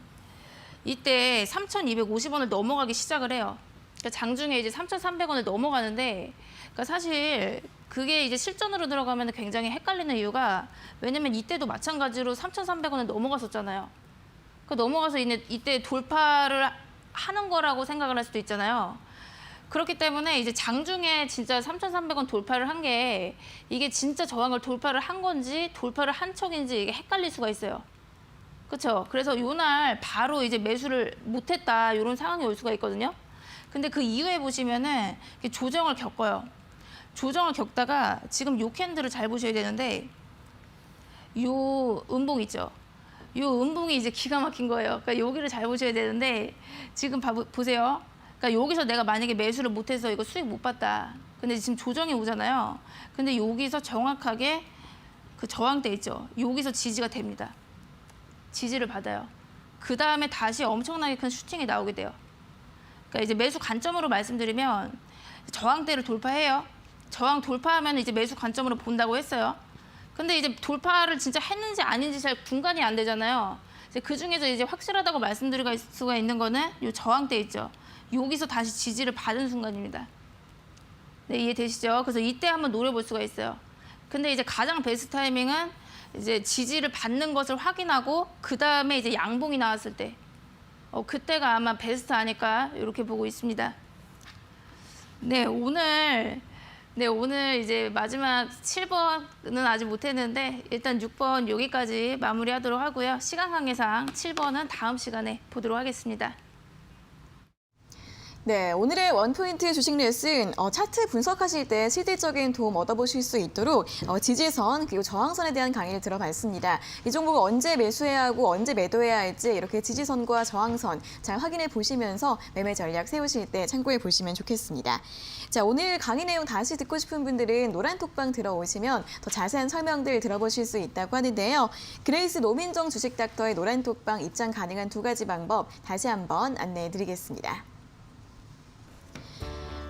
이때 3,250원을 넘어가기 시작을 해요. 그러니까 장중에 이제 3,300원을 넘어가는데, 그러니까 사실 그게 이제 실전으로 들어가면 굉장히 헷갈리는 이유가, 왜냐면 이때도 마찬가지로 3,300원을 넘어갔었잖아요. 그 넘어가서 이때 돌파를 하는 거라고 생각을 할 수도 있잖아요. 그렇기 때문에 이제 장중에 진짜 3,300원 돌파를 한 게 이게 진짜 저항을 돌파를 한 건지 돌파를 한 척인지 이게 헷갈릴 수가 있어요. 그렇죠? 그래서 요날 바로 이제 매수를 못했다 이런 상황이 올 수가 있거든요. 근데 그 이후에 보시면은 조정을 겪어요. 조정을 겪다가 지금 요 캔들을 잘 보셔야 되는데, 요 음봉 있죠? 요 음봉이 이제 기가 막힌 거예요. 그러니까 여기를 잘 보셔야 되는데, 지금 보세요. 그러니까 여기서 내가 만약에 매수를 못해서 이거 수익 못 봤다. 근데 지금 조정이 오잖아요. 근데 여기서 정확하게 그 저항대 있죠? 여기서 지지가 됩니다. 지지를 받아요. 그 다음에 다시 엄청나게 큰 슈팅이 나오게 돼요. 그러니까 이제 매수 관점으로 말씀드리면, 저항대를 돌파해요. 저항 돌파하면 이제 매수 관점으로 본다고 했어요. 근데 이제 돌파를 진짜 했는지 아닌지 잘 분간이 안 되잖아요. 이제 그 중에서 이제 확실하다고 말씀드릴 수가 있는 거는 이 저항대 있죠. 여기서 다시 지지를 받은 순간입니다. 네, 이해되시죠? 그래서 이때 한번 노려볼 수가 있어요. 근데 이제 가장 베스트 타이밍은 이제 지지를 받는 것을 확인하고 그 다음에 이제 양봉이 나왔을 때, 그때가 아마 베스트 아닐까 이렇게 보고 있습니다. 네, 오늘 이제 마지막 7번은 아직 못했는데 일단 6번 여기까지 마무리하도록 하고요. 시간 관계상 7번은 다음 시간에 보도록 하겠습니다. 네, 오늘의 원포인트 주식 레슨, 차트 분석하실 때 실질적인 도움 얻어보실 수 있도록 지지선 그리고 저항선에 대한 강의를 들어봤습니다. 이 종목을 언제 매수해야 하고 언제 매도해야 할지 이렇게 지지선과 저항선 잘 확인해 보시면서 매매 전략 세우실 때 참고해 보시면 좋겠습니다. 자, 오늘 강의 내용 다시 듣고 싶은 분들은 노란톡방 들어오시면 더 자세한 설명들 들어보실 수 있다고 하는데요. 그레이스 노민정 주식 닥터의 노란톡방 입장 가능한 2가지 방법 다시 한번 안내해 드리겠습니다.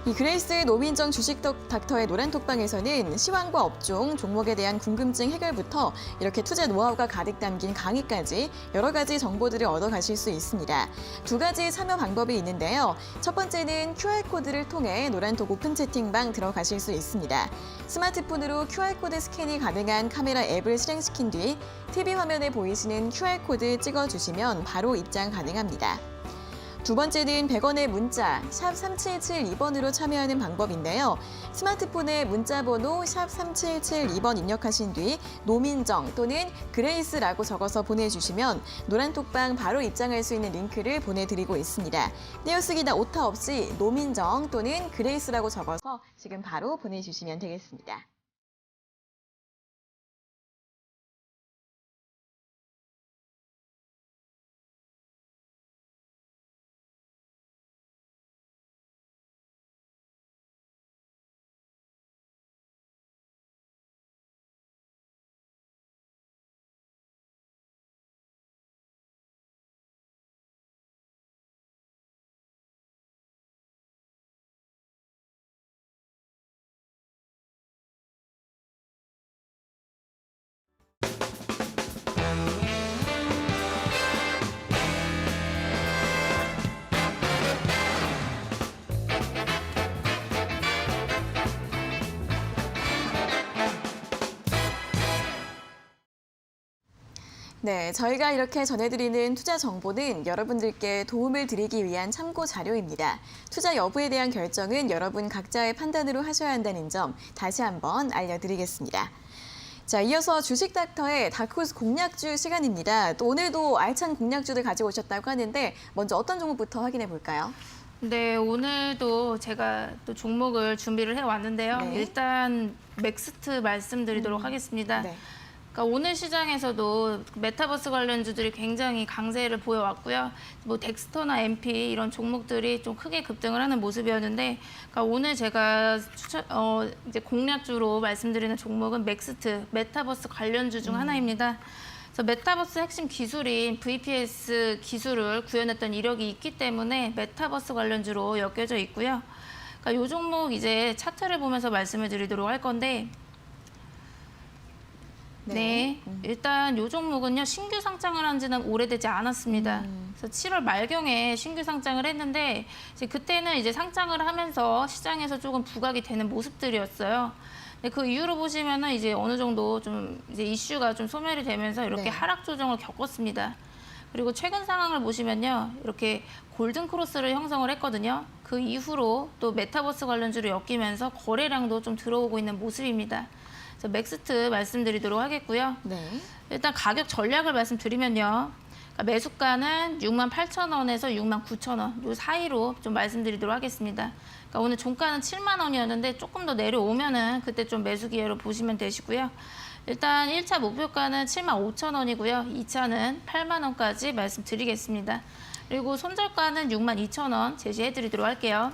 이 그레이스의 노민정 주식 닥터의 노란톡방에서는 시황과 업종, 종목에 대한 궁금증 해결부터 이렇게 투자 노하우가 가득 담긴 강의까지 여러 가지 정보들을 얻어가실 수 있습니다. 2가지 참여 방법이 있는데요. 첫 번째는 QR코드를 통해 노란톡 오픈 채팅방 들어가실 수 있습니다. 스마트폰으로 QR코드 스캔이 가능한 카메라 앱을 실행시킨 뒤 TV 화면에 보이시는 QR코드 찍어주시면 바로 입장 가능합니다. 두 번째는 100원의 문자 샵 3772번으로 참여하는 방법인데요. 스마트폰에 문자번호 샵 3772번 입력하신 뒤 노민정 또는 그레이스라고 적어서 보내주시면 노란톡방 바로 입장할 수 있는 링크를 보내드리고 있습니다. 떼어쓰기나 오타 없이 노민정 또는 그레이스라고 적어서 지금 바로 보내주시면 되겠습니다. 네, 저희가 이렇게 전해드리는 투자 정보는 여러분들께 도움을 드리기 위한 참고 자료입니다. 투자 여부에 대한 결정은 여러분 각자의 판단으로 하셔야 한다는 점 다시 한번 알려드리겠습니다. 자, 이어서 주식 닥터의 다크호스 공략주 시간입니다. 또 오늘도 알찬 공략주들 가지고 오셨다고 하는데 먼저 어떤 종목부터 확인해 볼까요? 네, 오늘도 제가 또 종목을 준비를 해왔는데요. 네. 일단 맥스트 말씀드리도록 하겠습니다. 네. 그러니까 오늘 시장에서도 메타버스 관련주들이 굉장히 강세를 보여왔고요. 뭐 덱스터나 MP 이런 종목들이 좀 크게 급등을 하는 모습이었는데, 그러니까 오늘 제가 이제 공략주로 말씀드리는 종목은 맥스트, 메타버스 관련주 중 하나입니다. 그래서 메타버스 핵심 기술인 VPS 기술을 구현했던 이력이 있기 때문에 메타버스 관련주로 엮여져 있고요. 그러니까 이 종목 이제 차트를 보면서 말씀을 드리도록 할 건데, 네, 일단 이 종목은요 신규 상장을 한 지는 오래되지 않았습니다. 그래서 7월 말경에 신규 상장을 했는데 이제 그때는 이제 상장을 하면서 시장에서 조금 부각이 되는 모습들이었어요. 근데 그 이후로 보시면은 이제 어느 정도 좀 이제 이슈가 좀 소멸이 되면서 이렇게 네. 하락 조정을 겪었습니다. 그리고 최근 상황을 보시면요 이렇게 골든 크로스를 형성을 했거든요. 그 이후로 또 메타버스 관련주로 엮이면서 거래량도 좀 들어오고 있는 모습입니다. 그래서 맥스트 말씀드리도록 하겠고요. 네. 일단 가격 전략을 말씀드리면요. 그러니까 매수가는 68,000원에서 69,000원 요 사이로 좀 말씀드리도록 하겠습니다. 그러니까 오늘 종가는 7만 원이었는데 조금 더 내려오면은 그때 좀 매수 기회로 보시면 되시고요. 일단 1차 목표가는 75,000원이고요. 2차는 8만 원까지 말씀드리겠습니다. 그리고 손절가는 62,000원 제시해드리도록 할게요.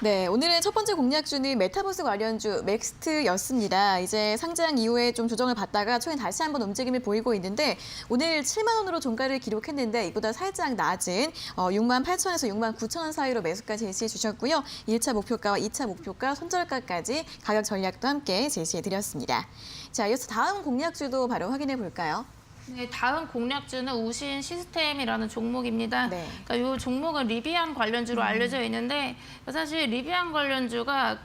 네, 오늘의 첫 번째 공략주는 메타버스 관련주 맥스트였습니다. 이제 상장 이후에 좀 조정을 받다가 최근 다시 한번 움직임을 보이고 있는데 오늘 7만 원으로 종가를 기록했는데 이보다 살짝 낮은 68,000원에서 69,000원 사이로 매수가 제시해 주셨고요. 1차 목표가와 2차 목표가, 손절가까지 가격 전략도 함께 제시해 드렸습니다. 자, 이어서 다음 공략주도 바로 확인해 볼까요? 네, 다음 공략주는 우신 시스템이라는 종목입니다. 네. 그러니까 이 종목은 리비안 관련주로 알려져 있는데 사실 리비안 관련주가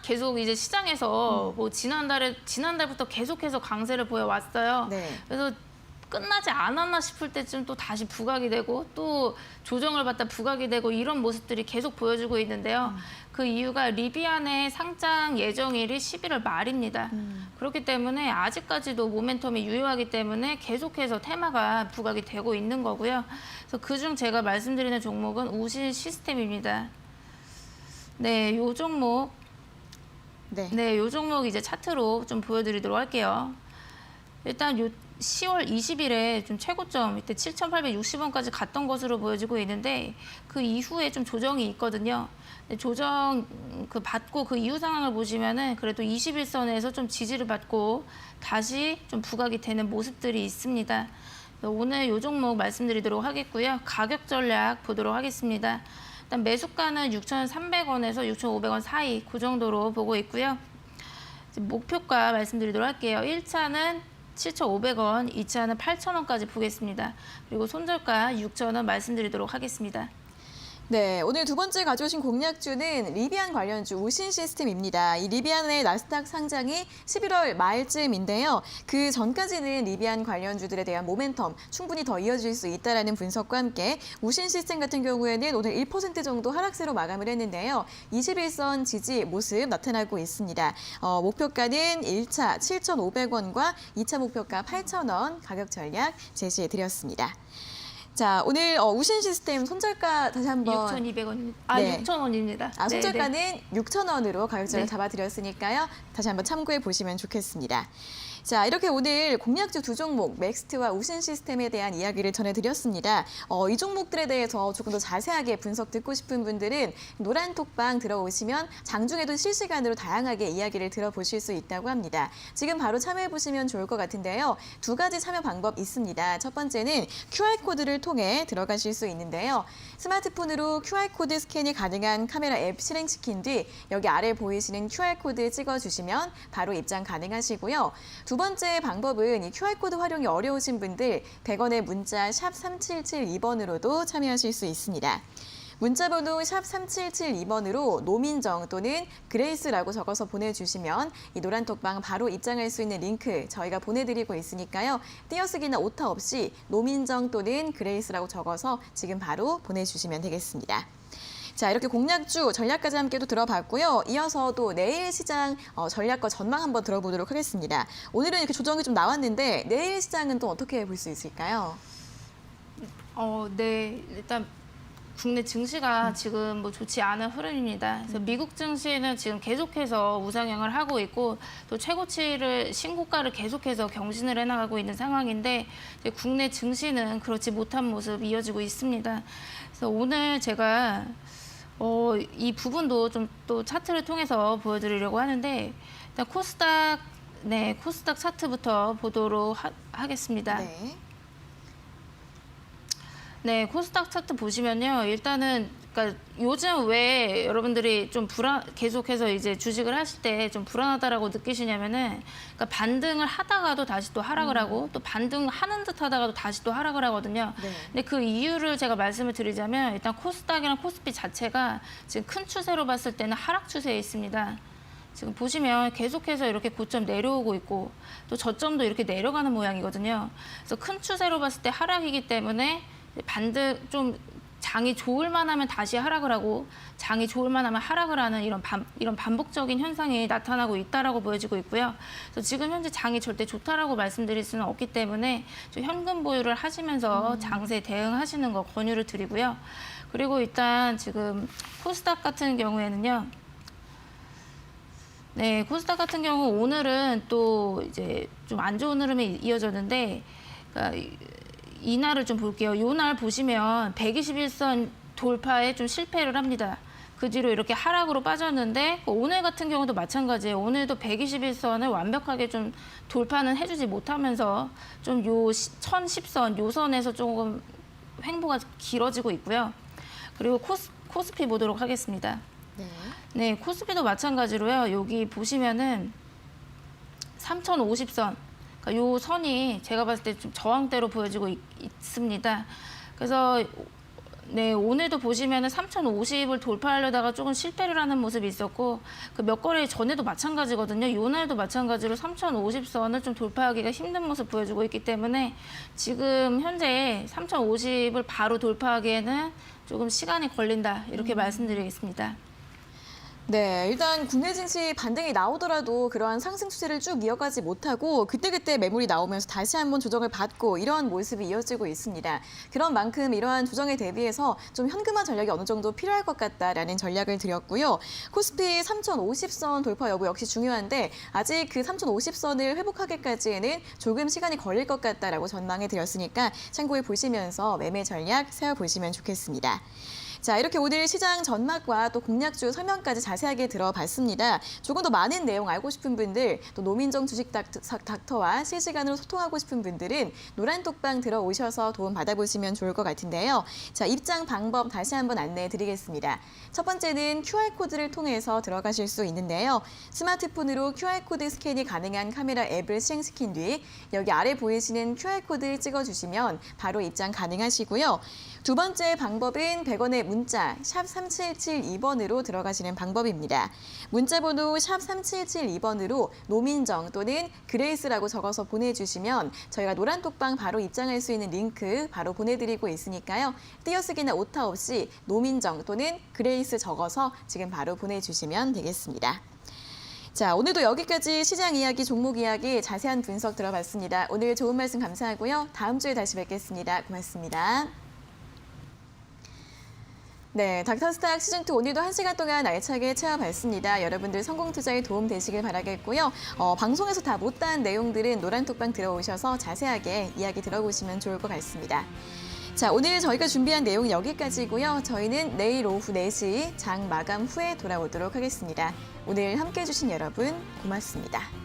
계속 이제 시장에서 뭐 지난달부터 계속해서 강세를 보여왔어요. 네. 그래서 끝나지 않았나 싶을 때쯤 또 다시 부각이 되고 또 조정을 받다 부각이 되고 이런 모습들이 계속 보여주고 있는데요. 그 이유가 리비안의 상장 예정일이 11월 말입니다. 그렇기 때문에 아직까지도 모멘텀이 유효하기 때문에 계속해서 테마가 부각이 되고 있는 거고요. 그래서 그중 제가 말씀드리는 종목은 우신 시스템입니다. 네, 요 종목 네. 요 종목 이제 차트로 좀 보여드리도록 할게요. 일단 요 10월 20일에 좀 최고점 이때 7,860원까지 갔던 것으로 보여지고 있는데 그 이후에 좀 조정이 있거든요. 조정 받고 그 이후 상황을 보시면은 그래도 21선에서 좀 지지를 받고 다시 좀 부각이 되는 모습들이 있습니다. 오늘 요 종목 말씀드리도록 하겠고요. 가격 전략 보도록 하겠습니다. 일단 매수가는 6,300원에서 6,500원 사이 그 정도로 보고 있고요. 이제 목표가 말씀드리도록 할게요. 1차는 7,500원, 2차는 8,000원까지 보겠습니다. 그리고 손절가 6,000원 말씀드리도록 하겠습니다. 네, 오늘 두 번째 가져오신 공략주는 리비안 관련주 우신 시스템입니다. 이 리비안의 나스닥 상장이 11월 말쯤인데요. 그 전까지는 리비안 관련주들에 대한 모멘텀 충분히 더 이어질 수 있다는 분석과 함께 우신 시스템 같은 경우에는 오늘 1% 정도 하락세로 마감을 했는데요. 21선 지지 모습 나타나고 있습니다. 목표가는 1차 7,500원과 2차 목표가 8,000원 가격 전략 제시해드렸습니다. 자, 오늘 우신 시스템 손절가 다시 한번 6,200원입니다. 네. 6,000원입니다. 손절가는 6,000원으로 가격전을 네. 잡아드렸으니까요. 다시 한번 참고해 보시면 좋겠습니다. 자, 이렇게 오늘 공략주 두 종목, 맥스트와 우신 시스템에 대한 이야기를 전해드렸습니다. 이 종목들에 대해서 조금 더 자세하게 분석 듣고 싶은 분들은 노란톡방 들어오시면 장중에도 실시간으로 다양하게 이야기를 들어보실 수 있다고 합니다. 지금 바로 참여해 보시면 좋을 것 같은데요. 두 가지 참여 방법 있습니다. 첫 번째는 QR코드를 통해 들어가실 수 있는데요. 스마트폰으로 QR코드 스캔이 가능한 카메라 앱 실행시킨 뒤 여기 아래 보이시는 QR코드 찍어주시면 바로 입장 가능하시고요. 두 번째 방법은 이 QR코드 활용이 어려우신 분들 100원의 문자 샵 3772번으로도 참여하실 수 있습니다. 문자번호 샵 3772번으로 노민정 또는 그레이스라고 적어서 보내주시면 이 노란톡방 바로 입장할 수 있는 링크 저희가 보내드리고 있으니까요. 띄어쓰기나 오타 없이 노민정 또는 그레이스라고 적어서 지금 바로 보내주시면 되겠습니다. 자, 이렇게 공략주 전략까지 함께 또 들어봤고요. 이어서 또 내일 시장 전략과 전망 한번 들어보도록 하겠습니다. 오늘은 이렇게 조정이 좀 나왔는데 내일 시장은 또 어떻게 볼 수 있을까요? 네, 일단 국내 증시가 지금 뭐 좋지 않은 흐름입니다. 그래서 미국 증시는 지금 계속해서 우상향을 하고 있고 또 최고치를 신고가를 계속해서 경신을 해나가고 있는 상황인데 이제 국내 증시는 그렇지 못한 모습 이어지고 있습니다. 그래서 오늘 제가 이 부분도 좀 또 차트를 통해서 보여드리려고 하는데 일단 코스닥 차트부터 보도록 하겠습니다. 네. 네, 코스닥 차트 보시면요. 일단은 그러니까 요즘 왜 여러분들이 좀 계속해서 이제 주식을 하실 때 좀 불안하다라고 느끼시냐면은 그러니까 반등을 하다가도 다시 또 하락을 하고 또 반등하는 듯 하다가도 다시 또 하락을 하거든요. 네. 근데 그 이유를 제가 말씀을 드리자면 일단 코스닥이랑 코스피 자체가 지금 큰 추세로 봤을 때는 하락 추세에 있습니다. 지금 보시면 계속해서 이렇게 고점 내려오고 있고 또 저점도 이렇게 내려가는 모양이거든요. 그래서 큰 추세로 봤을 때 하락이기 때문에 반등 좀 장이 좋을 만하면 다시 하락을 하고 장이 좋을 만하면 하락을 하는 이런 반복적인 현상이 나타나고 있다라고 보여지고 있고요. 그래서 지금 현재 장이 절대 좋다라고 말씀드릴 수는 없기 때문에 좀 현금 보유를 하시면서 장세 대응하시는 거 권유를 드리고요. 그리고 일단 지금 코스닥 같은 경우에는요. 네, 코스닥 같은 경우 오늘은 또 이제 좀 안 좋은 흐름이 이어졌는데, 그러니까 이날을 좀 볼게요. 이 날 보시면 121선 돌파에 좀 실패를 합니다. 그 뒤로 이렇게 하락으로 빠졌는데 오늘 같은 경우도 마찬가지예요. 오늘도 121선을 완벽하게 좀 돌파는 해주지 못하면서 좀 요 1010선, 요 선에서 조금 횡보가 길어지고 있고요. 그리고 코스피 보도록 하겠습니다. 네. 네, 코스피도 마찬가지로요. 여기 보시면은 3050선, 그러니까 요 선이 제가 봤을 때 좀 저항대로 보여지고 있습니다. 그래서 네, 오늘도 보시면은 3050을 돌파하려다가 조금 실패를 하는 모습이 있었고 그 몇 거래 전에도 마찬가지거든요. 요 날도 마찬가지로 3050선을 좀 돌파하기가 힘든 모습 보여주고 있기 때문에 지금 현재 3050을 바로 돌파하기에는 조금 시간이 걸린다 이렇게 말씀드리겠습니다. 네, 일단 국내 증시 반등이 나오더라도 그러한 상승 추세를 쭉 이어가지 못하고 그때그때 매물이 나오면서 다시 한번 조정을 받고 이러한 모습이 이어지고 있습니다. 그런 만큼 이러한 조정에 대비해서 좀 현금화 전략이 어느 정도 필요할 것 같다라는 전략을 드렸고요. 코스피 3050선 돌파 여부 역시 중요한데 아직 그 3050선을 회복하기까지에는 조금 시간이 걸릴 것 같다라고 전망해 드렸으니까 참고해 보시면서 매매 전략 세워보시면 좋겠습니다. 자, 이렇게 오늘 시장 전망과 또 공략주 설명까지 자세하게 들어봤습니다. 조금 더 많은 내용 알고 싶은 분들, 또 노민정 주식 닥터와 실시간으로 소통하고 싶은 분들은 노란톡방 들어오셔서 도움 받아보시면 좋을 것 같은데요. 자, 입장 방법 다시 한번 안내해 드리겠습니다. 첫 번째는 QR코드를 통해서 들어가실 수 있는데요. 스마트폰으로 QR코드 스캔이 가능한 카메라 앱을 실행시킨 뒤 여기 아래 보이시는 QR코드를 찍어주시면 바로 입장 가능하시고요. 두 번째 방법은 100원의 문자 샵 3772번으로 들어가시는 방법입니다. 문자 번호 샵 3772번으로 노민정 또는 그레이스라고 적어서 보내주시면 저희가 노란톡방 바로 입장할 수 있는 링크 바로 보내드리고 있으니까요. 띄어쓰기나 오타 없이 노민정 또는 그레이스 적어서 지금 바로 보내주시면 되겠습니다. 자, 오늘도 여기까지 시장 이야기, 종목 이야기 자세한 분석 들어봤습니다. 오늘 좋은 말씀 감사하고요. 다음 주에 다시 뵙겠습니다. 고맙습니다. 네, 닥터스탁 시즌2 오늘도 1시간 동안 알차게 채워봤습니다. 여러분들 성공 투자에 도움 되시길 바라겠고요. 방송에서 다 못다한 내용들은 노란톡방 들어오셔서 자세하게 이야기 들어보시면 좋을 것 같습니다. 자, 오늘 저희가 준비한 내용 여기까지고요. 저희는 내일 오후 4시 장 마감 후에 돌아오도록 하겠습니다. 오늘 함께해 주신 여러분 고맙습니다.